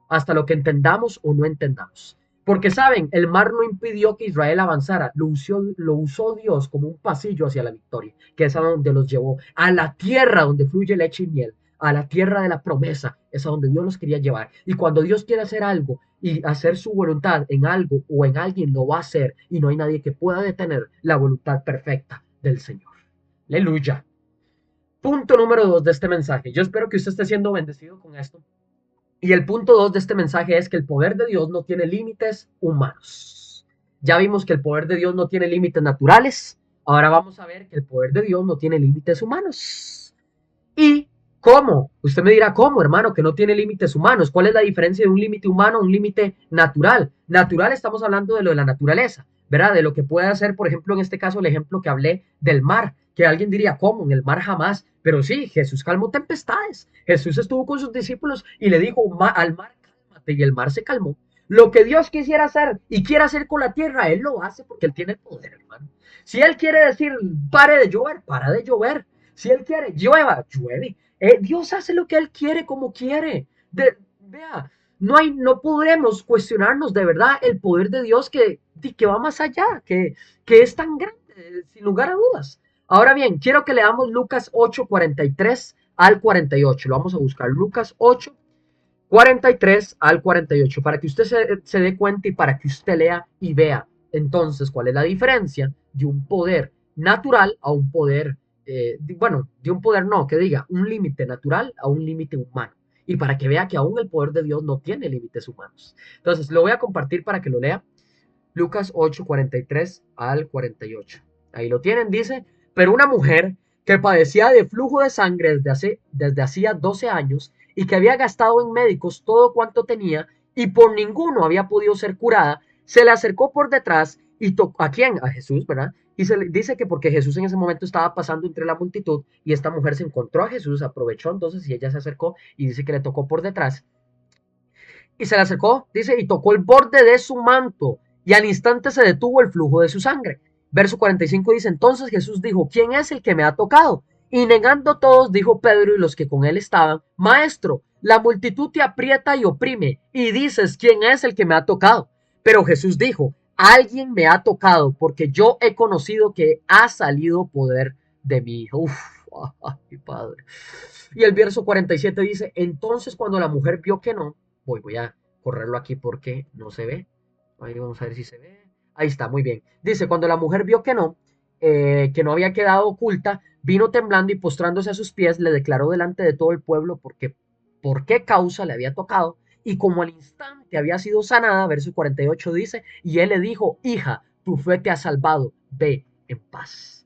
Hasta lo que entendamos o no entendamos. Porque saben, el mar no impidió que Israel avanzara, lo usó Dios como un pasillo hacia la victoria, que es a donde los llevó, a la tierra donde fluye leche y miel, a la tierra de la promesa, es a donde Dios los quería llevar. Y cuando Dios quiere hacer algo y hacer su voluntad en algo o en alguien, lo va a hacer y no hay nadie que pueda detener la voluntad perfecta del Señor. Aleluya. Punto número 2 de este mensaje. Yo espero que usted esté siendo bendecido con esto. Y el punto 2 de este mensaje es que el poder de Dios no tiene límites humanos. Ya vimos que el poder de Dios no tiene límites naturales. Ahora vamos a ver que el poder de Dios no tiene límites humanos. ¿Y cómo? Usted me dirá, ¿cómo, hermano? Que no tiene límites humanos. ¿Cuál es la diferencia de un límite humano a un límite natural? Natural estamos hablando de lo de la naturaleza, ¿verdad? De lo que puede hacer, por ejemplo, en este caso, el ejemplo que hablé del mar, que alguien diría, ¿cómo? En el mar jamás. Pero sí, Jesús calmó tempestades. Jesús estuvo con sus discípulos y le dijo al mar, cálmate, y el mar se calmó. Lo que Dios quisiera hacer y quiere hacer con la tierra, Él lo hace porque Él tiene el poder, hermano. Si Él quiere decir, pare de llover, para de llover. Si Él quiere, llueva, llueve. Dios hace lo que Él quiere, como quiere. Vea, no podremos cuestionarnos de verdad el poder de Dios que va más allá, que es tan grande, sin lugar a dudas. Ahora bien, quiero que leamos Lucas 8, 43 al 48. Lo vamos a buscar. Lucas 8, 43 al 48, para que usted se dé cuenta y para que usted lea y vea entonces cuál es la diferencia de un poder natural a un poder, de un poder no, que diga, un límite natural a un límite humano. Y para que vea que aún el poder de Dios no tiene límites humanos. Entonces, lo voy a compartir para que lo lea. Lucas 8, 43 al 48. Ahí lo tienen, dice, pero una mujer que padecía de flujo de sangre desde hacía 12 años y que había gastado en médicos todo cuanto tenía y por ninguno había podido ser curada, se le acercó por detrás y tocó, ¿a quién? A Jesús, ¿verdad? Y se le dice que porque Jesús en ese momento estaba pasando entre la multitud y esta mujer se encontró a Jesús, aprovechó entonces y ella se acercó y dice que le tocó por detrás y se le acercó, dice, y tocó el borde de su manto, y al instante se detuvo el flujo de su sangre. Verso 45 dice, entonces Jesús dijo, ¿quién es el que me ha tocado? Y negando todos, dijo Pedro y los que con él estaban, Maestro, la multitud te aprieta y oprime, y dices, ¿quién es el que me ha tocado? Pero Jesús dijo, alguien me ha tocado, porque yo he conocido que ha salido poder de mí. Uf, ay, Padre. Y el verso 47 dice, entonces cuando la mujer vio que no, voy a correrlo aquí porque no se ve. Ahí vamos a ver si se ve. Ahí está, muy bien. Dice, cuando la mujer vio que no había quedado oculta, vino temblando y postrándose a sus pies, le declaró delante de todo el pueblo por qué causa le había tocado. Y como al instante había sido sanada, verso 48 dice, y él le dijo, hija, tu fe te ha salvado, ve en paz.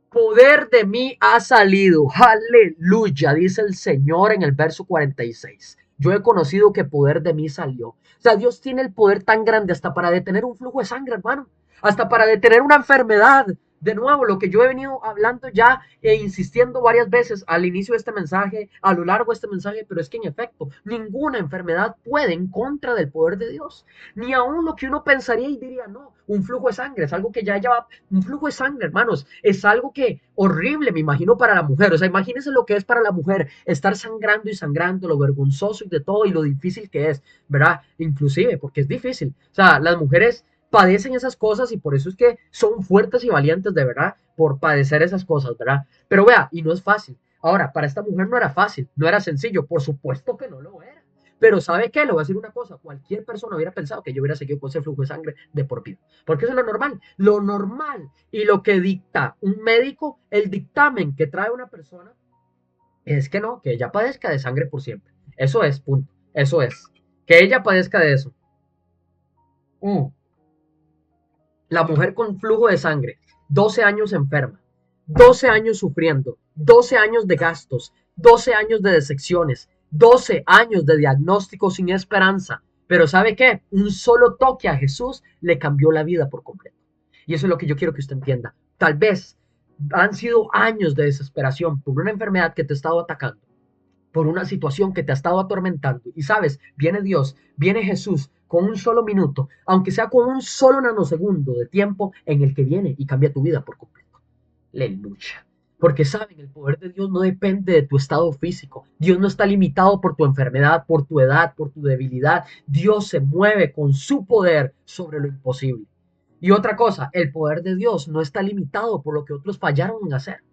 Poder de mí ha salido, aleluya, dice el Señor en el verso 46. Yo he conocido que poder de mí salió. O sea, Dios tiene el poder tan grande hasta para detener un flujo de sangre, hermano. Hasta para detener una enfermedad. De nuevo, lo que yo he venido hablando ya e insistiendo varias veces al inicio de este mensaje, a lo largo de este mensaje, pero es que en efecto, ninguna enfermedad puede en contra del poder de Dios. Ni aún lo que uno pensaría y diría, no, un flujo de sangre es algo que ya lleva, un flujo de sangre, hermanos, es algo que horrible, me imagino, para la mujer. O sea, imagínense lo que es para la mujer estar sangrando y sangrando, lo vergonzoso y de todo y lo difícil que es, ¿verdad? Inclusive, porque es difícil. O sea, las mujeres padecen esas cosas y por eso es que son fuertes y valientes de verdad por padecer esas cosas, ¿verdad? Pero vea, y no es fácil. Ahora, para esta mujer no era fácil, no era sencillo, por supuesto que no lo era. Pero ¿sabe qué? Le voy a decir una cosa, cualquier persona hubiera pensado que yo hubiera seguido con ese flujo de sangre de por vida. Porque eso es lo normal. Lo normal y lo que dicta un médico, el dictamen que trae una persona, es que no, que ella padezca de sangre por siempre. Eso es, punto. Eso es. Que ella padezca de eso. La mujer con flujo de sangre, 12 años enferma, 12 años sufriendo, 12 años de gastos, 12 años de decepciones, 12 años de diagnóstico sin esperanza. Pero ¿sabe qué? Un solo toque a Jesús le cambió la vida por completo. Y eso es lo que yo quiero que usted entienda. Tal vez han sido años de desesperación por una enfermedad que te ha estado atacando, por una situación que te ha estado atormentando. Y sabes, viene Dios, viene Jesús con un solo minuto, aunque sea con un solo nanosegundo de tiempo en el que viene y cambia tu vida por completo. Aleluya. Porque saben, el poder de Dios no depende de tu estado físico. Dios no está limitado por tu enfermedad, por tu edad, por tu debilidad. Dios se mueve con su poder sobre lo imposible. Y otra cosa, el poder de Dios no está limitado por lo que otros fallaron en hacer.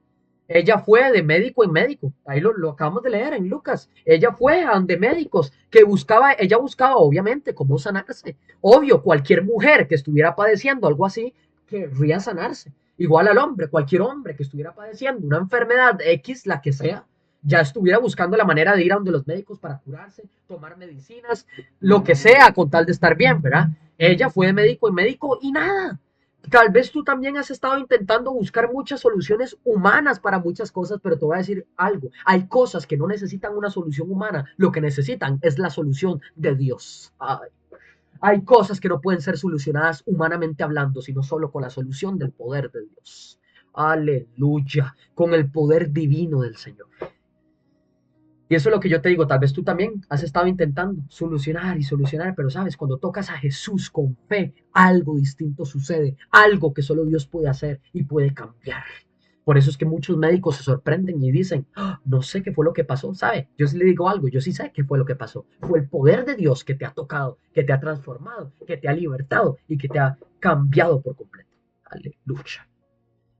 Ella fue de médico en médico. Ahí lo acabamos de leer en Lucas. Ella fue a donde médicos que ella buscaba obviamente cómo sanarse. Obvio, cualquier mujer que estuviera padeciendo algo así querría sanarse. Igual al hombre, cualquier hombre que estuviera padeciendo una enfermedad X, la que sea, ya estuviera buscando la manera de ir a donde los médicos para curarse, tomar medicinas, lo que sea, con tal de estar bien, ¿verdad? Ella fue de médico en médico y nada. Tal vez tú también has estado intentando buscar muchas soluciones humanas para muchas cosas, pero te voy a decir algo. Hay cosas que no necesitan una solución humana. Lo que necesitan es la solución de Dios. Ay. Hay cosas que no pueden ser solucionadas humanamente hablando, sino solo con la solución del poder de Dios. Aleluya. Con el poder divino del Señor. Y eso es lo que yo te digo, tal vez tú también has estado intentando solucionar y solucionar, pero sabes, cuando tocas a Jesús con fe, algo distinto sucede, algo que solo Dios puede hacer y puede cambiar. Por eso es que muchos médicos se sorprenden y dicen, "Ah, no sé qué fue lo que pasó, ¿sabe? Yo sí le digo algo, yo sí sé qué fue lo que pasó. Fue el poder de Dios que te ha tocado, que te ha transformado, que te ha libertado y que te ha cambiado por completo. Aleluya.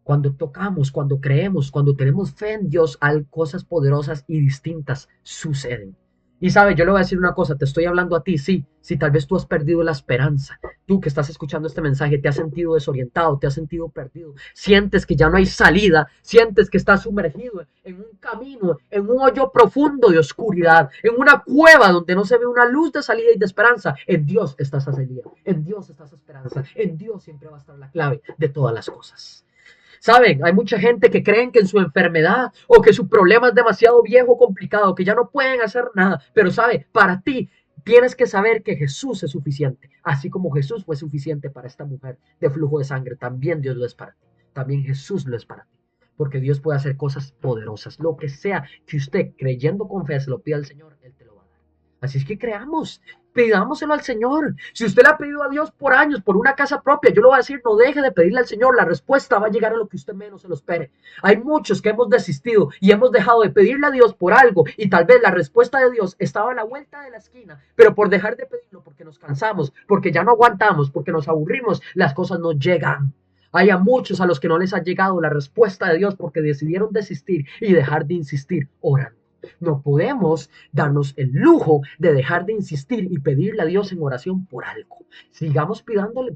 Cuando tocamos, cuando creemos, cuando tenemos fe en Dios, cosas poderosas y distintas suceden. Y sabes, yo le voy a decir una cosa, te estoy hablando a ti, sí, si tal vez tú has perdido la esperanza, tú que estás escuchando este mensaje, te has sentido desorientado, te has sentido perdido, sientes que ya no hay salida, sientes que estás sumergido en un camino, en un hoyo profundo de oscuridad, en una cueva donde no se ve una luz de salida y de esperanza, en Dios está esa salida, en Dios está esa esperanza, en Dios siempre va a estar la clave de todas las cosas. Saben, hay mucha gente que creen que en su enfermedad o que su problema es demasiado viejo o complicado, que ya no pueden hacer nada. Pero sabe, para ti tienes que saber que Jesús es suficiente. Así como Jesús fue suficiente para esta mujer de flujo de sangre, también Dios lo es para ti. También Jesús lo es para ti. Porque Dios puede hacer cosas poderosas. Lo que sea que usted creyendo con fe se lo pida al Señor, Él te lo va a dar. Así es que creamos, pidámoselo al Señor. Si usted le ha pedido a Dios por años, por una casa propia, yo le voy a decir, no deje de pedirle al Señor. La respuesta va a llegar a lo que usted menos se lo espere. Hay muchos que hemos desistido y hemos dejado de pedirle a Dios por algo y tal vez la respuesta de Dios estaba a la vuelta de la esquina, pero por dejar de pedirlo, porque nos cansamos, porque ya no aguantamos, porque nos aburrimos, las cosas no llegan. Hay a muchos a los que no les ha llegado la respuesta de Dios porque decidieron desistir y dejar de insistir orando. No podemos darnos el lujo de dejar de insistir y pedirle a Dios en oración por algo. Sigamos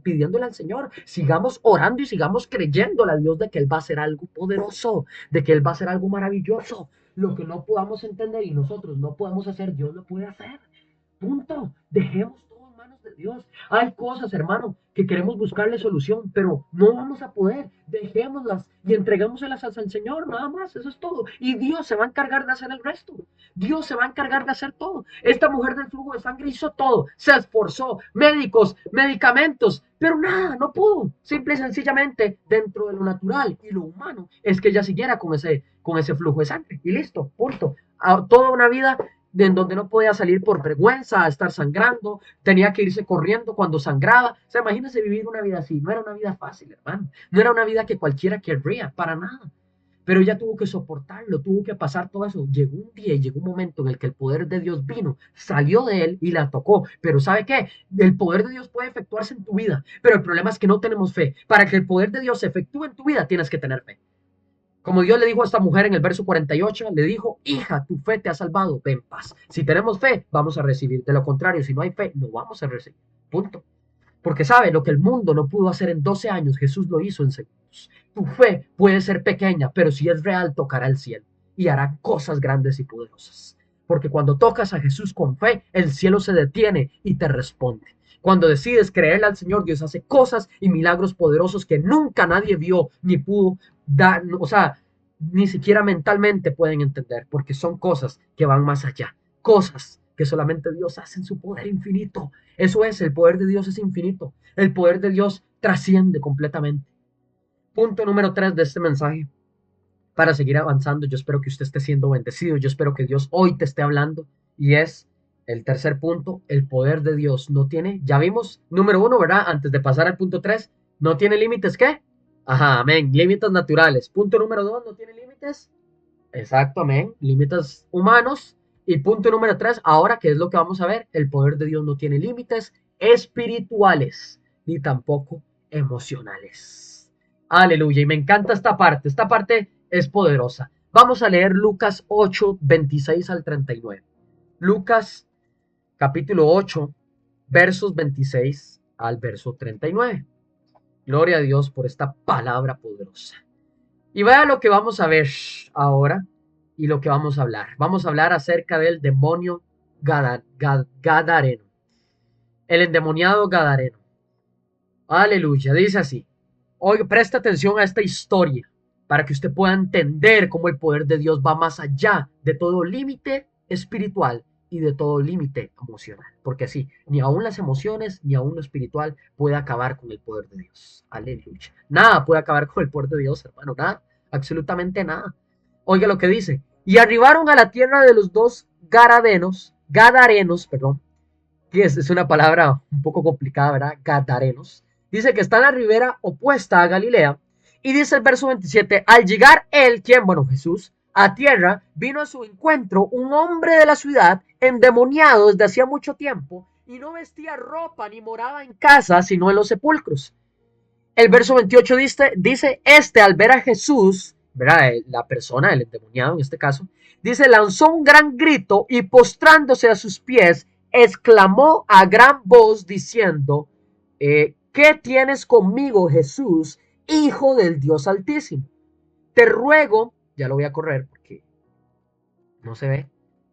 pidiéndole al Señor, sigamos orando y sigamos creyéndole a Dios de que Él va a hacer algo poderoso, de que Él va a hacer algo maravilloso. Lo que no podamos entender y nosotros no podemos hacer, Dios lo puede hacer. Punto. Dejemos todo en manos de Dios. Hay cosas, hermano, que queremos buscarle solución, pero no vamos a poder. Dejémoslas y entreguémoselas al Señor, nada más. Eso es todo. Y Dios se va a encargar de hacer el resto. Dios se va a encargar de hacer todo. Esta mujer del flujo de sangre hizo todo. Se esforzó. Médicos, medicamentos, pero nada, no pudo. Simple y sencillamente, dentro de lo natural y lo humano, es que ella siguiera con ese flujo de sangre. Y listo, punto. Toda una vida en donde no podía salir por vergüenza, a estar sangrando, tenía que irse corriendo cuando sangraba. O sea, imagínense vivir una vida así. No era una vida fácil, hermano. No era una vida que cualquiera querría, para nada. Pero ella tuvo que soportarlo, tuvo que pasar todo eso. Llegó un día y llegó un momento en el que el poder de Dios vino, salió de él y la tocó. Pero ¿sabe qué? El poder de Dios puede efectuarse en tu vida, pero el problema es que no tenemos fe. Para que el poder de Dios se efectúe en tu vida, tienes que tener fe. Como Dios le dijo a esta mujer en el verso 48, le dijo, hija, tu fe te ha salvado, ven paz. Si tenemos fe, vamos a recibir. De lo contrario, si no hay fe, no vamos a recibir. Punto. Porque sabe, lo que el mundo no pudo hacer en 12 años, Jesús lo hizo en segundos. Tu fe puede ser pequeña, pero si es real, tocará el cielo y hará cosas grandes y poderosas. Porque cuando tocas a Jesús con fe, el cielo se detiene y te responde. Cuando decides creerle al Señor, Dios hace cosas y milagros poderosos que nunca nadie vio ni pudo dar, o sea, ni siquiera mentalmente pueden entender, porque son cosas que van más allá, cosas que solamente Dios hace en su poder infinito. Eso es, el poder de Dios es infinito, el poder de Dios trasciende completamente. Punto número 3 de este mensaje. Para seguir avanzando, yo espero que usted esté siendo bendecido, yo espero que Dios hoy te esté hablando, y es el tercer punto, el poder de Dios no tiene, ya vimos, número 1, ¿verdad? Antes de pasar al punto 3, no tiene límites, ¿qué? Ajá, amén, límites naturales. Punto número 2, no tiene límites límites. Exacto, amén. Límites humanos. Y punto número 3, ahora, ¿qué es lo que vamos a ver? El poder de Dios no tiene límites espirituales, ni tampoco emocionales. Aleluya. Y me encanta esta parte. Esta parte es poderosa. Vamos a leer Lucas 8, 26 al 39. Lucas capítulo 8, versos 26 al verso 39. Gloria a Dios por esta palabra poderosa. Y vea lo que vamos a ver ahora y lo que vamos a hablar. Vamos a hablar acerca del demonio Gadareno. El endemoniado Gadareno. Aleluya. Dice así. Oye, presta atención a esta historia para que usted pueda entender cómo el poder de Dios va más allá de todo límite espiritual y de todo límite emocional. Porque así, ni aun las emociones, ni aun lo espiritual puede acabar con el poder de Dios. Aleluya. Nada puede acabar con el poder de Dios, hermano. Nada. Absolutamente nada. Oiga lo que dice. Y arribaron a la tierra de los dos Gadarenos, perdón, que es una palabra un poco complicada, ¿verdad? Gadarenos. Dice que está en la ribera opuesta a Galilea. Y dice el verso 27, al llegar él, ¿quién? Bueno, Jesús, a tierra, vino a su encuentro un hombre de la ciudad, endemoniado desde hacía mucho tiempo, y no vestía ropa ni moraba en casa, sino en los sepulcros. El verso 28 dice, este al ver a Jesús, ¿verdad? La persona, el endemoniado en este caso, dice, lanzó un gran grito y postrándose a sus pies, exclamó a gran voz diciendo, ¿qué tienes conmigo, Jesús, Hijo del Dios Altísimo? Te ruego, ya lo voy a correr porque no se ve,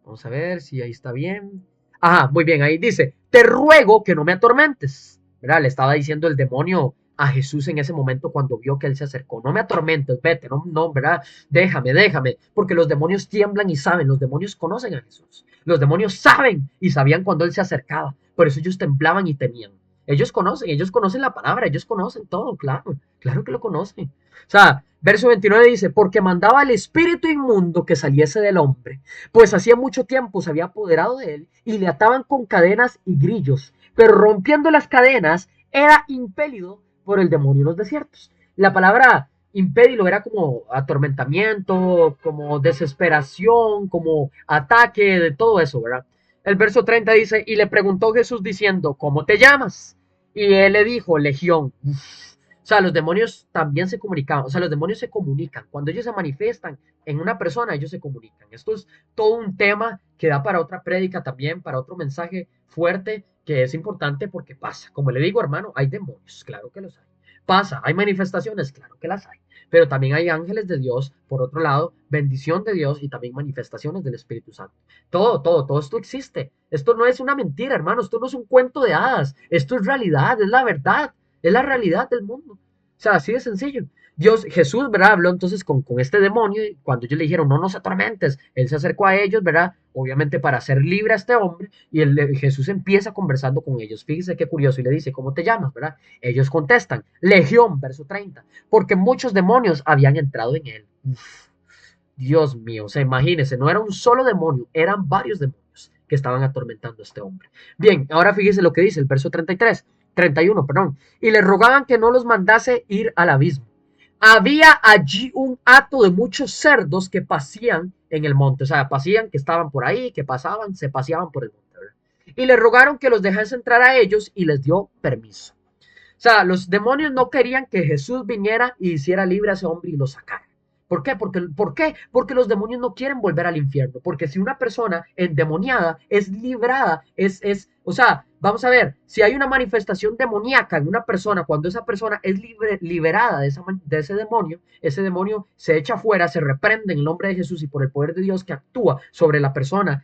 vamos a ver si ahí está bien. Ajá, muy bien, ahí dice, te ruego que no me atormentes, ¿verdad? Le estaba diciendo el demonio a Jesús en ese momento cuando vio que él se acercó. No me atormentes, vete, no, no, ¿verdad? Déjame, porque los demonios tiemblan y saben, los demonios conocen a Jesús. Los demonios saben y sabían cuando él se acercaba, por eso ellos temblaban y temían. Ellos conocen la palabra, ellos conocen todo, claro, claro que lo conocen. O sea, verso 29 dice, porque mandaba al espíritu inmundo que saliese del hombre, pues hacía mucho tiempo se había apoderado de él y le ataban con cadenas y grillos, pero rompiendo las cadenas era impelido por el demonio en los desiertos. La palabra impédilo era como atormentamiento, como desesperación, como ataque, de todo eso, ¿verdad? El verso 30 dice, y le preguntó Jesús diciendo, ¿cómo te llamas? Y él le dijo, Legión. O sea, los demonios también se comunicaban, o sea, los demonios se comunican. Cuando ellos se manifiestan en una persona, ellos se comunican. Esto es todo un tema que da para otra prédica también, para otro mensaje fuerte que es importante porque pasa. Como le digo, hermano, hay demonios, claro que los hay. Pasa, hay manifestaciones, claro que las hay. Pero también hay ángeles de Dios, por otro lado, bendición de Dios y también manifestaciones del Espíritu Santo. Todo esto existe. Esto no es una mentira, hermano, esto no es un cuento de hadas. Esto es realidad, es la verdad. Es la realidad del mundo. O sea, así de sencillo. Jesús, ¿verdad? Habló entonces con este demonio y cuando ellos le dijeron, no nos atormentes, él se acercó a ellos, ¿verdad? Obviamente para hacer libre a este hombre y Jesús empieza conversando con ellos. Fíjese qué curioso y le dice, ¿cómo te llamas, verdad? Ellos contestan, Legión, verso 30, porque muchos demonios habían entrado en él. Uf, Dios mío, o sea, imagínense, no era un solo demonio, eran varios demonios que estaban atormentando a este hombre. Bien, ahora fíjese lo que dice el verso 31, perdón, y le rogaban que no los mandase ir al abismo. Había allí un hato de muchos cerdos que pasían en el monte, o sea, pasían, que estaban por ahí, que pasaban, se paseaban por el monte, ¿verdad? Y le rogaron que los dejase entrar a ellos y les dio permiso. O sea, los demonios no querían que Jesús viniera y hiciera libre a ese hombre y lo sacara. ¿Por qué? Porque los demonios no quieren volver al infierno. Porque si una persona endemoniada es librada, o sea, vamos a ver, si hay una manifestación demoníaca en una persona, cuando esa persona es liberada de ese demonio se echa fuera, se reprende en el nombre de Jesús y por el poder de Dios que actúa sobre la persona,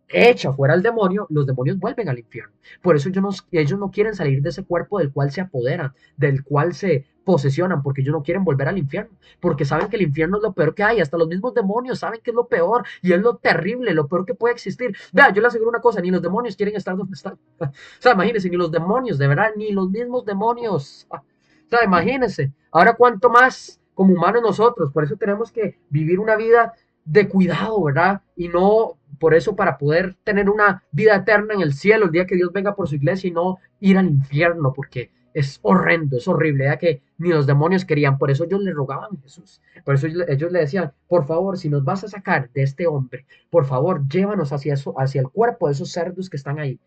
echa fuera al demonio, los demonios vuelven al infierno. Por eso ellos no quieren salir de ese cuerpo del cual se apoderan, del cual se posesionan, porque ellos no quieren volver al infierno, porque saben que el infierno es lo peor que hay, hasta los mismos demonios saben que es lo peor y es lo terrible, lo peor que puede existir. Vea, yo le aseguro una cosa, ni los demonios quieren estar donde están. O sea, imagínense, ni los demonios, de verdad, ni los mismos demonios. O sea, imagínense, ahora cuánto más como humanos nosotros, por eso tenemos que vivir una vida de cuidado, ¿verdad? Y no por eso para poder tener una vida eterna en el cielo el día que Dios venga por su iglesia y no ir al infierno, porque es horrendo, es horrible, ya que ni los demonios querían, por eso ellos le rogaban a Jesús, por eso ellos le decían, por favor, si nos vas a sacar de este hombre, por favor, llévanos hacia eso, hacia el cuerpo de esos cerdos que están ahí.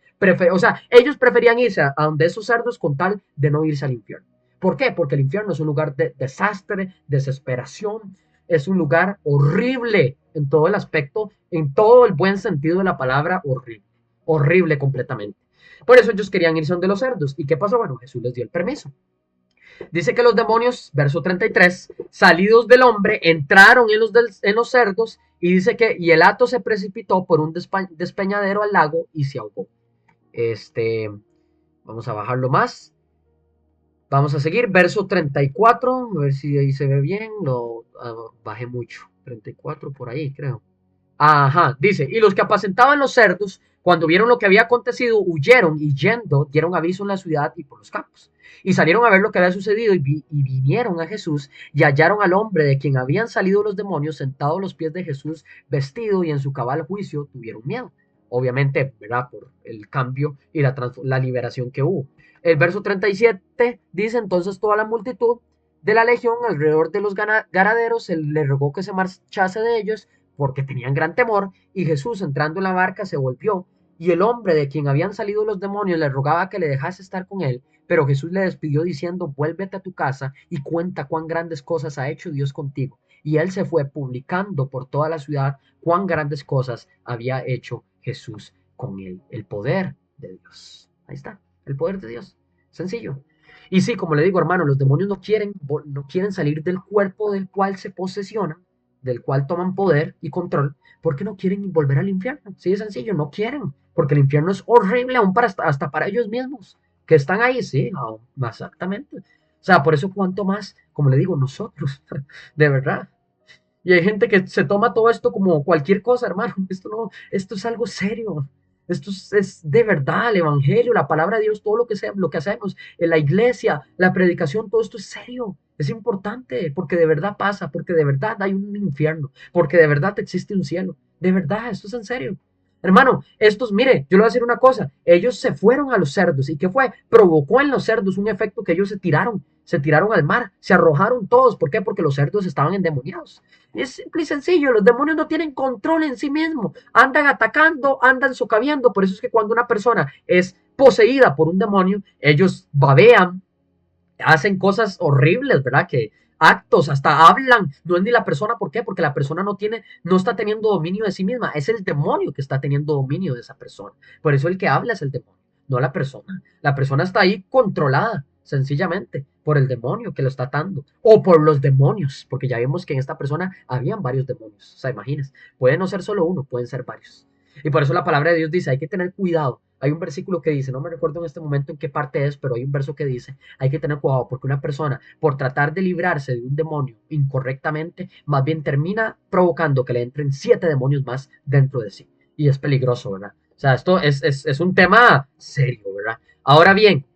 O sea, ellos preferían irse a donde esos cerdos con tal de no irse al infierno. ¿Por qué? Porque el infierno es un lugar de desastre, desesperación, es un lugar horrible en todo el aspecto, en todo el buen sentido de la palabra, horrible, horrible completamente. Por eso ellos querían irse donde los cerdos. ¿Y qué pasó? Bueno, Jesús les dio el permiso. Dice que los demonios, verso 33, salidos del hombre, entraron en los cerdos y dice que y el hato se precipitó por un despeñadero al lago y se ahogó. Vamos a bajarlo más. Vamos a seguir, verso 34, a ver si ahí se ve bien, lo bajé mucho, 34 por ahí creo. Ajá, dice, y los que apacentaban los cerdos, cuando vieron lo que había acontecido, huyeron y yendo dieron aviso en la ciudad y por los campos. Y salieron a ver lo que había sucedido y vinieron a Jesús y hallaron al hombre de quien habían salido los demonios sentado a los pies de Jesús, vestido y en su cabal juicio tuvieron miedo. Obviamente, ¿verdad? Por el cambio y la liberación que hubo. El verso 37 dice, entonces toda la multitud de la legión alrededor de los ganaderos se le rogó que se marchase de ellos porque tenían gran temor, y Jesús entrando en la barca se volvió, y el hombre de quien habían salido los demonios le rogaba que le dejase estar con él, pero Jesús le despidió diciendo, vuélvete a tu casa y cuenta cuán grandes cosas ha hecho Dios contigo. Y él se fue publicando por toda la ciudad cuán grandes cosas había hecho Jesús con él. El poder de Dios. Ahí está, el poder de Dios. Sencillo. Y sí, como le digo, hermano, los demonios no quieren salir del cuerpo del cual se posesionan, del cual toman poder y control, porque no quieren volver al infierno. Sí, es sencillo, no quieren, porque el infierno es horrible aún para hasta para ellos mismos, que están ahí, sí, exactamente. O sea, por eso cuanto más, como le digo, nosotros, de verdad. Y hay gente que se toma todo esto como cualquier cosa, hermano. Esto no, esto es algo serio. Esto es de verdad, el evangelio, la palabra de Dios, todo lo que hacemos en la iglesia, la predicación, todo esto es serio, es importante, porque de verdad pasa, porque de verdad hay un infierno, porque de verdad existe un cielo. De verdad, esto es en serio. Hermano, estos, mire, yo le voy a decir una cosa, ellos se fueron a los cerdos, ¿y qué fue? Provocó en los cerdos un efecto que ellos se tiraron al mar, se arrojaron todos, ¿por qué? Porque los cerdos estaban endemoniados. Es simple y sencillo, los demonios no tienen control en sí mismos, andan atacando, andan socaviendo, por eso es que cuando una persona es poseída por un demonio, ellos babean, hacen cosas horribles, ¿verdad? Que actos, hasta hablan, no es ni la persona, ¿por qué? Porque la persona no está teniendo dominio de sí misma, es el demonio que está teniendo dominio de esa persona. Por eso el que habla es el demonio, no la persona. La persona está ahí controlada, sencillamente, por el demonio que lo está atando, o por los demonios, porque ya vimos que en esta persona habían varios demonios, o sea, imagínense, puede no ser solo uno, pueden ser varios. Y por eso la palabra de Dios dice, hay que tener cuidado. Hay un versículo que dice, no me recuerdo en este momento en qué parte es, pero hay un verso que dice, hay que tener cuidado porque una persona, por tratar de librarse de un demonio incorrectamente, más bien termina provocando que le entren 7 demonios más dentro de sí. Y es peligroso, ¿verdad? O sea, esto es un tema serio, ¿verdad? Ahora bien,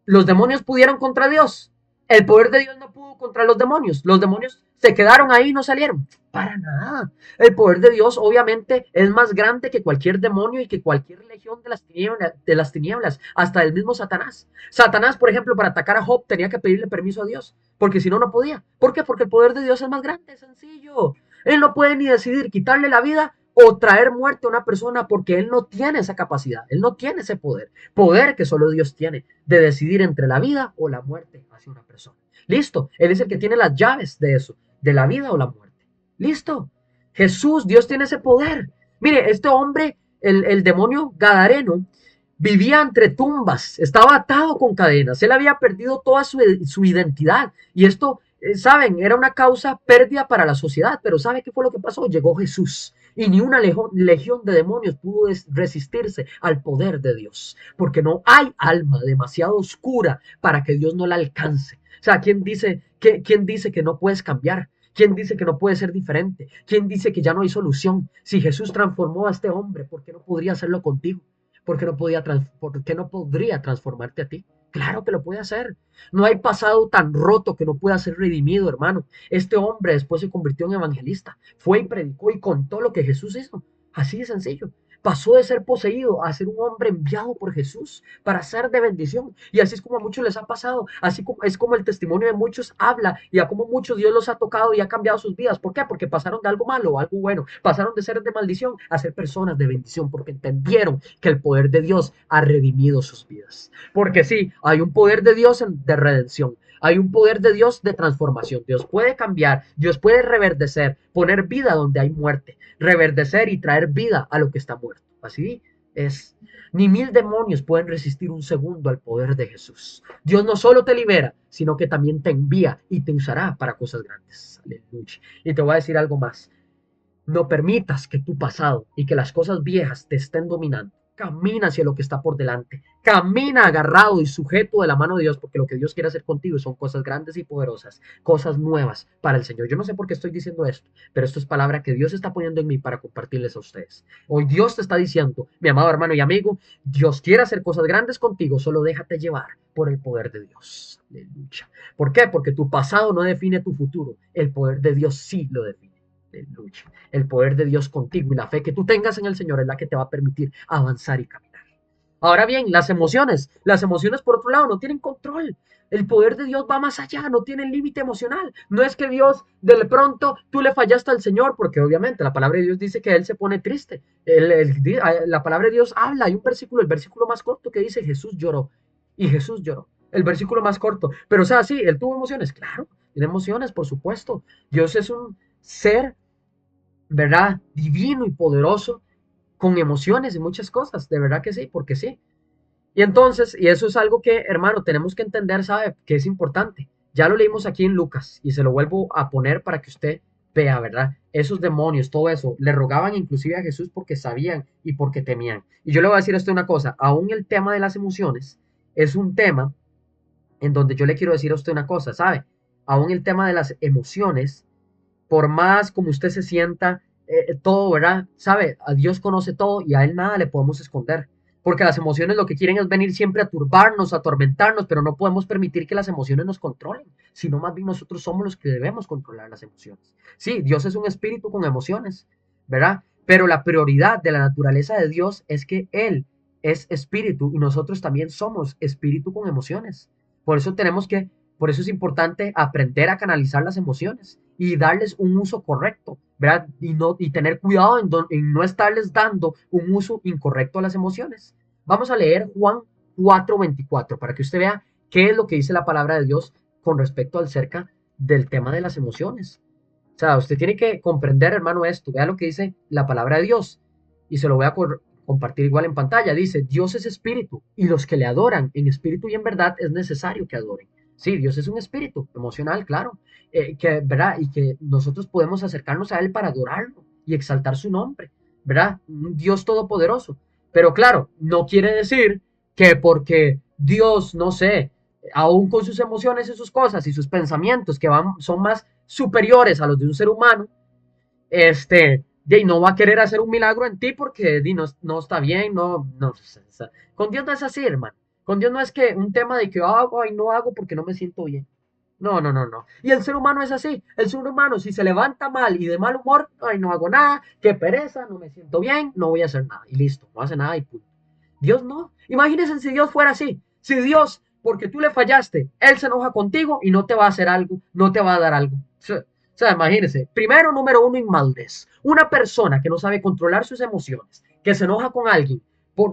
los demonios pudieron contra Dios. El poder de Dios no pudo contra los demonios. Los demonios se quedaron ahí y no salieron. Para nada. El poder de Dios obviamente es más grande que cualquier demonio y que cualquier legión de las tinieblas, hasta el mismo Satanás. Satanás, por ejemplo, para atacar a Job tenía que pedirle permiso a Dios, porque si no, no podía. ¿Por qué? Porque el poder de Dios es más grande, es sencillo. Él no puede ni decidir quitarle la vida o traer muerte a una persona porque él no tiene esa capacidad, él no tiene ese poder que solo Dios tiene de decidir entre la vida o la muerte hacia una persona. Listo, él es el que tiene las llaves de eso, de la vida o la muerte. Listo, Jesús, Dios tiene ese poder. Mire, este hombre, el demonio gadareno, vivía entre tumbas, estaba atado con cadenas, él había perdido toda su identidad y esto, saben, era una causa pérdida para la sociedad, pero ¿sabe qué fue lo que pasó? Llegó Jesús y ni una legión de demonios pudo resistirse al poder de Dios, porque no hay alma demasiado oscura para que Dios no la alcance. O sea, ¿quién dice que no puedes cambiar? ¿Quién dice que no puede ser diferente? ¿Quién dice que ya no hay solución? Si Jesús transformó a este hombre, ¿por qué no podría hacerlo contigo? ¿Por qué no podría transformarte a ti? Claro que lo puede hacer. No hay pasado tan roto que no pueda ser redimido, hermano. Este hombre después se convirtió en evangelista. Fue y predicó y contó lo que Jesús hizo. Así de sencillo. pasó de ser poseído a ser un hombre enviado por Jesús para ser de bendición. Y así es como a muchos les ha pasado, así como es como el testimonio de muchos habla y a como muchos Dios los ha tocado y ha cambiado sus vidas. ¿Por qué? Porque pasaron de algo malo a algo bueno, pasaron de ser de maldición a ser personas de bendición, porque entendieron que el poder de Dios ha redimido sus vidas. Porque sí, hay un poder de Dios de redención. Hay un poder de Dios de transformación. Dios puede cambiar, Dios puede reverdecer, poner vida donde hay muerte, reverdecer y traer vida a lo que está muerto. Así es. Ni 1000 demonios pueden resistir un segundo al poder de Jesús. Dios no solo te libera, sino que también te envía y te usará para cosas grandes. Aleluya. Y te voy a decir algo más. No permitas que tu pasado y que las cosas viejas te estén dominando. Camina hacia lo que está por delante. Camina agarrado y sujeto de la mano de Dios, porque lo que Dios quiere hacer contigo son cosas grandes y poderosas, cosas nuevas para el Señor. Yo no sé por qué estoy diciendo esto, pero esto es palabra que Dios está poniendo en mí para compartirles a ustedes. Hoy Dios te está diciendo, mi amado hermano y amigo, Dios quiere hacer cosas grandes contigo, solo déjate llevar por el poder de Dios. Aleluya. ¿Por qué? Porque tu pasado no define tu futuro, el poder de Dios sí lo define. Aleluya. El poder de Dios contigo y la fe que tú tengas en el Señor es la que te va a permitir avanzar y caminar. Ahora bien, las emociones por otro lado no tienen control. El poder de Dios va más allá, no tiene límite emocional. No es que Dios de pronto tú le fallaste al Señor, porque obviamente la palabra de Dios dice que Él se pone triste. La palabra de Dios habla, hay un versículo, el versículo más corto que dice Jesús lloró y Jesús lloró. El versículo más corto. Pero o sea, sí, Él tuvo emociones, claro, tiene emociones, por supuesto. Dios es un ser, ¿verdad? Divino y poderoso, con emociones y muchas cosas, de verdad que sí, porque sí. Y entonces, y eso es algo que, hermano, tenemos que entender, ¿sabe? Que es importante. Ya lo leímos aquí en Lucas y se lo vuelvo a poner para que usted vea, ¿verdad? Esos demonios, todo eso, le rogaban inclusive a Jesús porque sabían y porque temían. Y yo le voy a decir a usted una cosa, aún el tema de las emociones es un tema en donde yo le quiero decir a usted una cosa, ¿sabe? Aún el tema de las emociones, por más como usted se sienta, todo, ¿verdad? Sabe, a Dios conoce todo y a Él nada le podemos esconder. Porque las emociones lo que quieren es venir siempre a turbarnos, a atormentarnos, pero no podemos permitir que las emociones nos controlen, sino más bien nosotros somos los que debemos controlar las emociones. Sí, Dios es un espíritu con emociones, ¿verdad? Pero la prioridad de la naturaleza de Dios es que Él es espíritu y nosotros también somos espíritu con emociones. Por eso por eso es importante aprender a canalizar las emociones y darles un uso correcto, ¿verdad? Y tener cuidado en no estarles dando un uso incorrecto a las emociones. Vamos a leer Juan 4:24 para que usted vea qué es lo que dice la palabra de Dios con respecto acerca del tema de las emociones. O sea, usted tiene que comprender, hermano, esto. Vea lo que dice la palabra de Dios. Y se lo voy a compartir igual en pantalla. Dice, Dios es espíritu y los que le adoran en espíritu y en verdad es necesario que adoren. Sí, Dios es un espíritu emocional, claro, ¿verdad? Y que nosotros podemos acercarnos a Él para adorarlo y exaltar su nombre, ¿verdad? Un Dios todopoderoso. Pero claro, no quiere decir que porque Dios, no sé, aún con sus emociones y sus cosas y sus pensamientos que son más superiores a los de un ser humano, no va a querer hacer un milagro en ti porque no está bien, no, con Dios no es así, hermano. Con Dios no es que un tema de que hago y no hago porque no me siento bien. No, no, no, no. Y el ser humano es así. El ser humano, si se levanta mal y de mal humor, ay, no hago nada, qué pereza, no me siento bien, no voy a hacer nada. Y listo, no hace nada y punto. Dios no. Imagínense si Dios fuera así. Si Dios, porque tú le fallaste, Él se enoja contigo y no te va a hacer algo, no te va a dar algo. O sea, imagínense. Primero, número uno, inmadurez. Una persona que no sabe controlar sus emociones, que se enoja con alguien,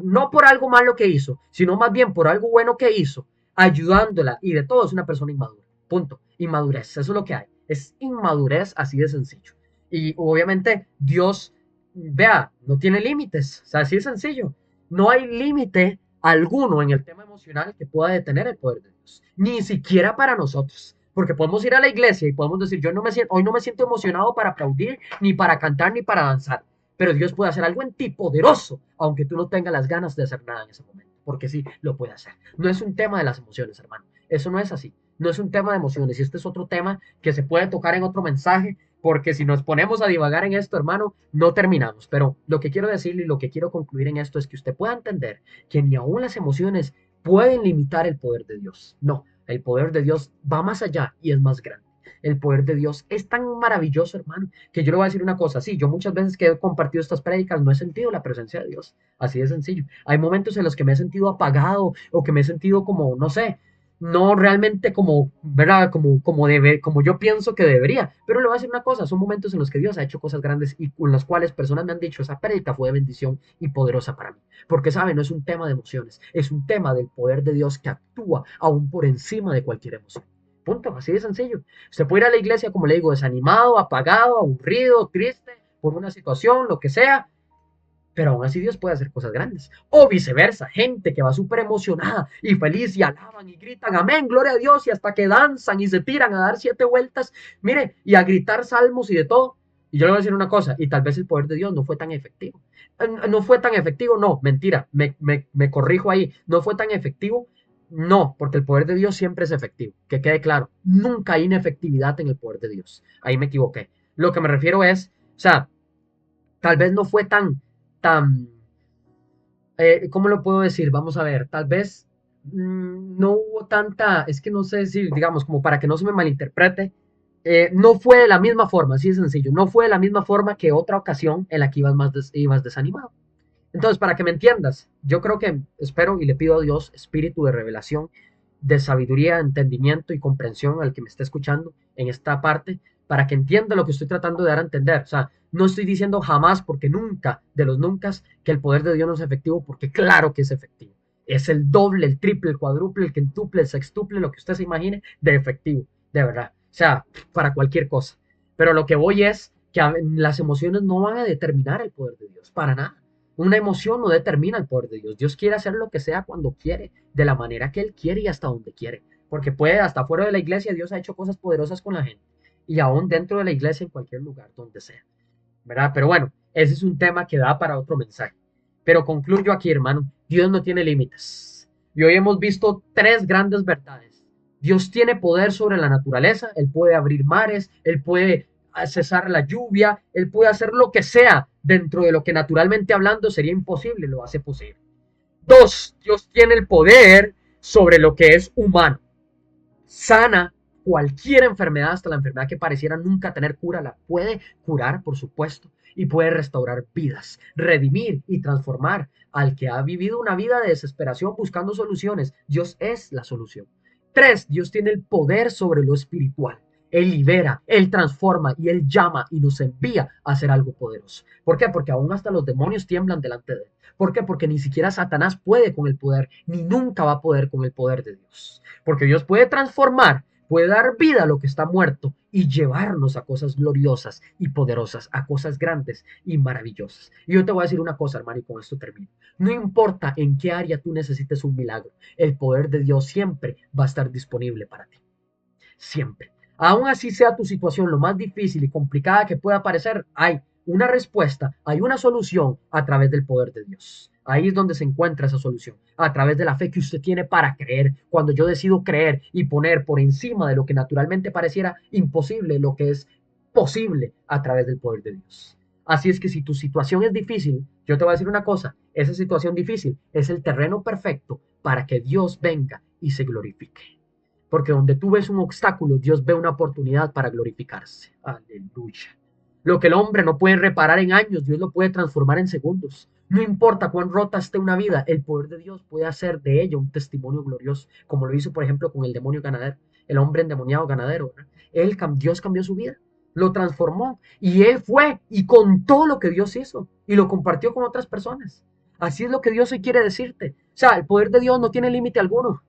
no por algo malo que hizo, sino más bien por algo bueno que hizo, ayudándola y de todo, es una persona inmadura. Punto. Inmadurez. Eso es lo que hay. Es inmadurez así de sencillo. Y obviamente Dios, vea, no tiene límites. O sea, así de sencillo. No hay límite alguno en el tema emocional que pueda detener el poder de Dios. Ni siquiera para nosotros. Porque podemos ir a la iglesia y podemos decir, hoy no me siento emocionado para aplaudir, ni para cantar, ni para danzar. Pero Dios puede hacer algo en ti poderoso, aunque tú no tengas las ganas de hacer nada en ese momento. Porque sí, lo puede hacer. No es un tema de las emociones, hermano. Eso no es así. No es un tema de emociones. Y este es otro tema que se puede tocar en otro mensaje, porque si nos ponemos a divagar en esto, hermano, no terminamos. Pero lo que quiero decirle y lo que quiero concluir en esto es que usted pueda entender que ni aún las emociones pueden limitar el poder de Dios. No, el poder de Dios va más allá y es más grande. El poder de Dios es tan maravilloso, hermano, que yo le voy a decir una cosa. Sí, yo muchas veces que he compartido estas prédicas no he sentido la presencia de Dios. Así de sencillo. Hay momentos en los que me he sentido apagado o que me he sentido como, no sé, no realmente como, ¿verdad? Como yo pienso que debería. Pero le voy a decir una cosa, son momentos en los que Dios ha hecho cosas grandes y con las cuales personas me han dicho, esa prédica fue de bendición y poderosa para mí. Porque, ¿sabe? No es un tema de emociones, es un tema del poder de Dios que actúa aún por encima de cualquier emoción. Punto, así de sencillo. Usted puede ir a la iglesia, como le digo, desanimado, apagado, aburrido, triste, por una situación, lo que sea, pero aún así Dios puede hacer cosas grandes. O viceversa, gente que va súper emocionada y feliz y alaban y gritan, amén, gloria a Dios, y hasta que danzan y se tiran a dar 7 vueltas, mire, y a gritar salmos y de todo. Y yo le voy a decir una cosa, y tal vez el poder de Dios no fue tan efectivo. No fue tan efectivo, no, mentira, me corrijo ahí, no fue tan efectivo. No, porque el poder de Dios siempre es efectivo, que quede claro, nunca hay inefectividad en el poder de Dios. Ahí me equivoqué. Lo que me refiero es, o sea, tal vez no fue tan, ¿cómo lo puedo decir? Vamos a ver, tal vez no hubo tanta, es que no sé decir, digamos, como para que no se me malinterprete, no fue de la misma forma, así de sencillo, no fue de la misma forma que otra ocasión en la que ibas desanimado. Entonces, para que me entiendas, yo creo que espero y le pido a Dios espíritu de revelación, de sabiduría, entendimiento y comprensión al que me esté escuchando en esta parte, para que entienda lo que estoy tratando de dar a entender. O sea, no estoy diciendo jamás, porque nunca, de los nunca, que el poder de Dios no es efectivo, porque claro que es efectivo. Es el doble, el triple, el cuádruple, el quintuple, el sextuple, lo que usted se imagine, de efectivo, de verdad. O sea, para cualquier cosa. Pero lo que voy es que las emociones no van a determinar el poder de Dios, para nada. Una emoción no determina el poder de Dios. Dios quiere hacer lo que sea cuando quiere, de la manera que Él quiere y hasta donde quiere. Porque puede, hasta fuera de la iglesia, Dios ha hecho cosas poderosas con la gente. Y aún dentro de la iglesia, en cualquier lugar, donde sea. ¿Verdad? Pero bueno, ese es un tema que da para otro mensaje. Pero concluyo aquí, hermano. Dios no tiene límites. Y hoy hemos visto 3 grandes verdades. Dios tiene poder sobre la naturaleza. Él puede abrir mares. Él puede cesar la lluvia. Él puede hacer lo que sea dentro de lo que naturalmente hablando sería imposible. Lo hace posible. 2, Dios tiene el poder sobre lo que es humano. Sana cualquier enfermedad, hasta la enfermedad que pareciera nunca tener cura, la puede curar, por supuesto, y puede restaurar vidas, redimir y transformar al que ha vivido una vida de desesperación buscando soluciones. Dios es la solución. 3, Dios tiene el poder sobre lo espiritual. Él libera, Él transforma y Él llama y nos envía a hacer algo poderoso. ¿Por qué? Porque aún hasta los demonios tiemblan delante de Él. ¿Por qué? Porque ni siquiera Satanás puede con el poder, ni nunca va a poder con el poder de Dios. Porque Dios puede transformar, puede dar vida a lo que está muerto y llevarnos a cosas gloriosas y poderosas, a cosas grandes y maravillosas. Y yo te voy a decir una cosa, hermano, y con esto termino. No importa en qué área tú necesites un milagro, el poder de Dios siempre va a estar disponible para ti. Siempre. Aún así sea tu situación lo más difícil y complicada que pueda parecer, hay una respuesta, hay una solución a través del poder de Dios. Ahí es donde se encuentra esa solución, a través de la fe que usted tiene para creer. Cuando yo decido creer y poner por encima de lo que naturalmente pareciera imposible, lo que es posible a través del poder de Dios. Así es que si tu situación es difícil, yo te voy a decir una cosa, esa situación difícil es el terreno perfecto para que Dios venga y se glorifique. Porque donde tú ves un obstáculo, Dios ve una oportunidad para glorificarse. Aleluya. Lo que el hombre no puede reparar en años, Dios lo puede transformar en segundos. No importa cuán rota esté una vida, el poder de Dios puede hacer de ella un testimonio glorioso, como lo hizo, por ejemplo, con el demonio ganadero, el hombre endemoniado ganadero. Dios cambió su vida, lo transformó y él fue y contó lo que Dios hizo y lo compartió con otras personas. Así es lo que Dios hoy quiere decirte. O sea, el poder de Dios no tiene límite alguno.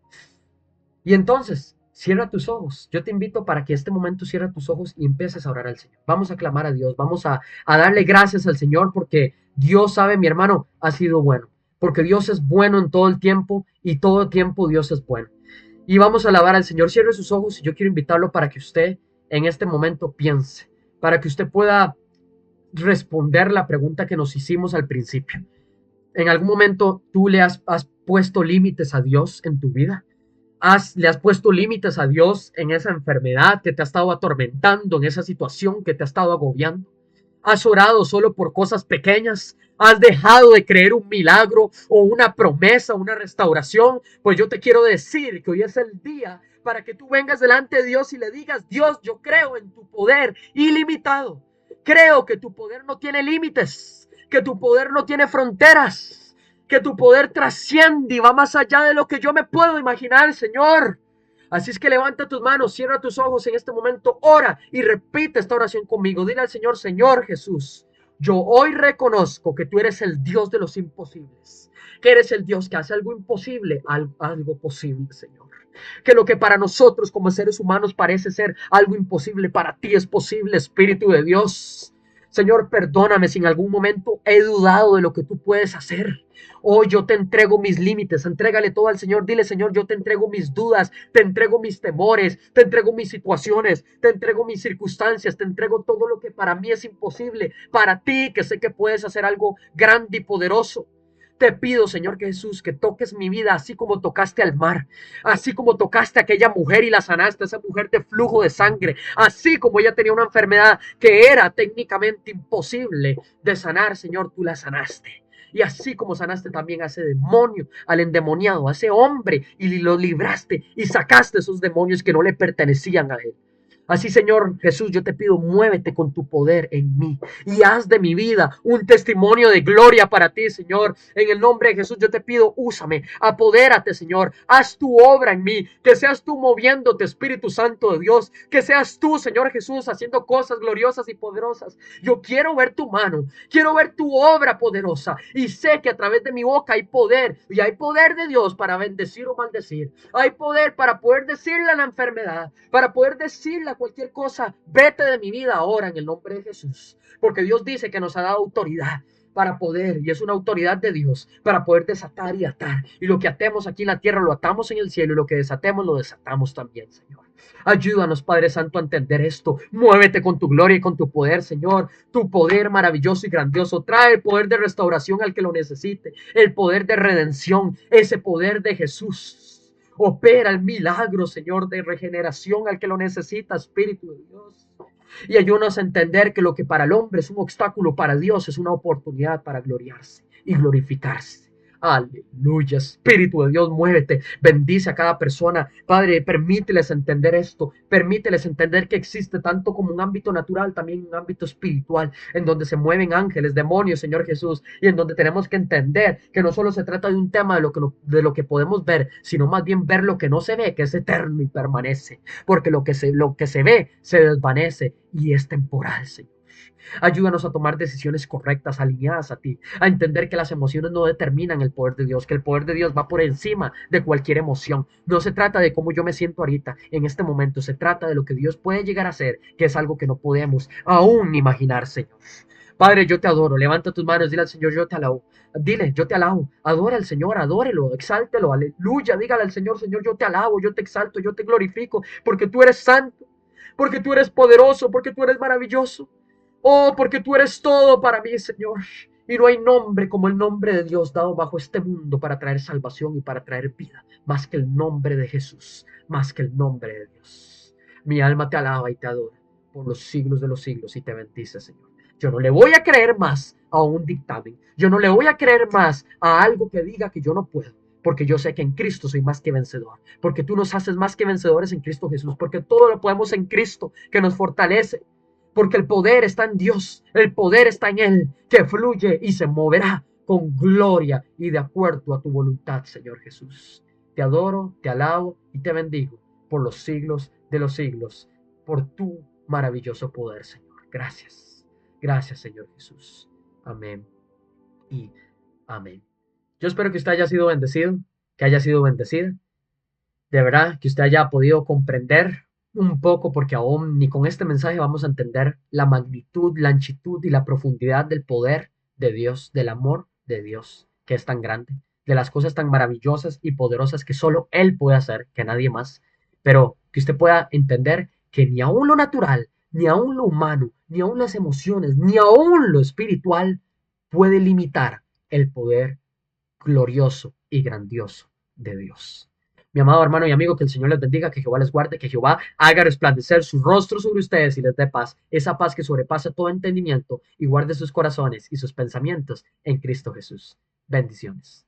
Y entonces, cierra tus ojos. Yo te invito para que este momento cierre tus ojos y empieces a orar al Señor. Vamos a clamar a Dios, vamos a darle gracias al Señor porque Dios sabe, mi hermano, ha sido bueno. Porque Dios es bueno en todo el tiempo y todo tiempo Dios es bueno. Y vamos a alabar al Señor. Cierre sus ojos y yo quiero invitarlo para que usted en este momento piense, para que usted pueda responder la pregunta que nos hicimos al principio. ¿En algún momento tú le has puesto límites a Dios en tu vida? Le has puesto límites a Dios en esa enfermedad que te ha estado atormentando, en esa situación que te ha estado agobiando. Has orado solo por cosas pequeñas. Has dejado de creer un milagro o una promesa, una restauración. Pues yo te quiero decir que hoy es el día para que tú vengas delante de Dios y le digas: Dios, yo creo en tu poder ilimitado. Creo que tu poder no tiene límites, que tu poder no tiene fronteras, que tu poder trasciende y va más allá de lo que yo me puedo imaginar, Señor. Así es que levanta tus manos, cierra tus ojos en este momento, ora y repite esta oración conmigo. Dile al Señor: Señor Jesús, yo hoy reconozco que tú eres el Dios de los imposibles, que eres el Dios que hace algo imposible, algo posible, Señor. Que lo que para nosotros como seres humanos parece ser algo imposible, para ti es posible, Espíritu de Dios. Señor, perdóname si en algún momento he dudado de lo que tú puedes hacer. Hoy yo te entrego mis límites, entrégale todo al Señor. Dile: Señor, yo te entrego mis dudas, te entrego mis temores, te entrego mis situaciones, te entrego mis circunstancias, te entrego todo lo que para mí es imposible. Para ti, que sé que puedes hacer algo grande y poderoso. Te pido, Señor Jesús, que toques mi vida así como tocaste al mar, así como tocaste a aquella mujer y la sanaste, esa mujer de flujo de sangre, así como ella tenía una enfermedad que era técnicamente imposible de sanar, Señor, tú la sanaste. Y así como sanaste también a ese demonio, al endemoniado, a ese hombre, y lo libraste y sacaste esos demonios que no le pertenecían a él. Así, Señor Jesús, yo te pido, muévete con tu poder en mí y haz de mi vida un testimonio de gloria para ti, Señor. En el nombre de Jesús yo te pido, úsame, apodérate, Señor, haz tu obra en mí, que seas tú moviéndote, Espíritu Santo de Dios, que seas tú, Señor Jesús, haciendo cosas gloriosas y poderosas. Yo quiero ver tu mano, quiero ver tu obra poderosa, y sé que a través de mi boca hay poder, y hay poder de Dios para bendecir o maldecir. Hay poder para poder decirle a la enfermedad, para poder decirle a cualquier cosa: vete de mi vida ahora en el nombre de Jesús. Porque Dios dice que nos ha dado autoridad para poder, y es una autoridad de Dios, para poder desatar y atar. Y lo que atemos aquí en la tierra lo atamos en el cielo, y lo que desatemos lo desatamos también, Señor. Ayúdanos, Padre Santo, a entender esto. Muévete con tu gloria y con tu poder, Señor. Tu poder maravilloso y grandioso trae el poder de restauración al que lo necesite, el poder de redención, ese poder de Jesús. Opera el milagro, Señor, de regeneración al que lo necesita, Espíritu de Dios. Y ayúdanos a entender que lo que para el hombre es un obstáculo, para Dios es una oportunidad para gloriarse y glorificarse. Aleluya, Espíritu de Dios, muévete, bendice a cada persona. Padre, permíteles entender esto, permíteles entender que existe tanto como un ámbito natural, también un ámbito espiritual, en donde se mueven ángeles, demonios, Señor Jesús, y en donde tenemos que entender que no solo se trata de un tema de lo que podemos ver, sino más bien ver lo que no se ve, que es eterno y permanece, porque lo que se ve se desvanece y es temporal, Señor. Ayúdanos a tomar decisiones correctas, alineadas a ti, a entender que las emociones no determinan el poder de Dios, que el poder de Dios va por encima de cualquier emoción. No se trata de cómo yo me siento ahorita, en este momento, se trata de lo que Dios puede llegar a hacer, que es algo que no podemos aún imaginar, Señor. Padre, yo te adoro. Levanta tus manos, dile al Señor: yo te alabo. Dile: yo te alabo. Adora al Señor, adórelo, exáltelo, aleluya. Dígale al Señor: Señor, yo te alabo, yo te exalto, yo te glorifico, porque tú eres santo, porque tú eres poderoso, porque tú eres maravilloso. Oh, porque tú eres todo para mí, Señor. Y no hay nombre como el nombre de Dios dado bajo este mundo para traer salvación y para traer vida, más que el nombre de Jesús, más que el nombre de Dios. Mi alma te alaba y te adora por los siglos de los siglos y te bendice, Señor. Yo no le voy a creer más a un dictamen. Yo no le voy a creer más a algo que diga que yo no puedo, porque yo sé que en Cristo soy más que vencedor, porque tú nos haces más que vencedores en Cristo Jesús, porque todo lo podemos en Cristo que nos fortalece, porque el poder está en Dios, el poder está en Él, que fluye y se moverá con gloria y de acuerdo a tu voluntad, Señor Jesús. Te adoro, te alabo y te bendigo por los siglos de los siglos, por tu maravilloso poder, Señor. Gracias, gracias, Señor Jesús. Amén y amén. Yo espero que usted haya sido bendecido, que haya sido bendecida. De verdad, que usted haya podido comprender un poco, porque aún ni con este mensaje vamos a entender la magnitud, la anchitud y la profundidad del poder de Dios, del amor de Dios, que es tan grande, de las cosas tan maravillosas y poderosas que solo Él puede hacer, que nadie más. Pero que usted pueda entender que ni aún lo natural, ni aún lo humano, ni aún las emociones, ni aún lo espiritual puede limitar el poder glorioso y grandioso de Dios. Mi amado hermano y amigo, que el Señor les bendiga, que Jehová les guarde, que Jehová haga resplandecer su rostro sobre ustedes y les dé paz, esa paz que sobrepasa todo entendimiento y guarde sus corazones y sus pensamientos en Cristo Jesús. Bendiciones.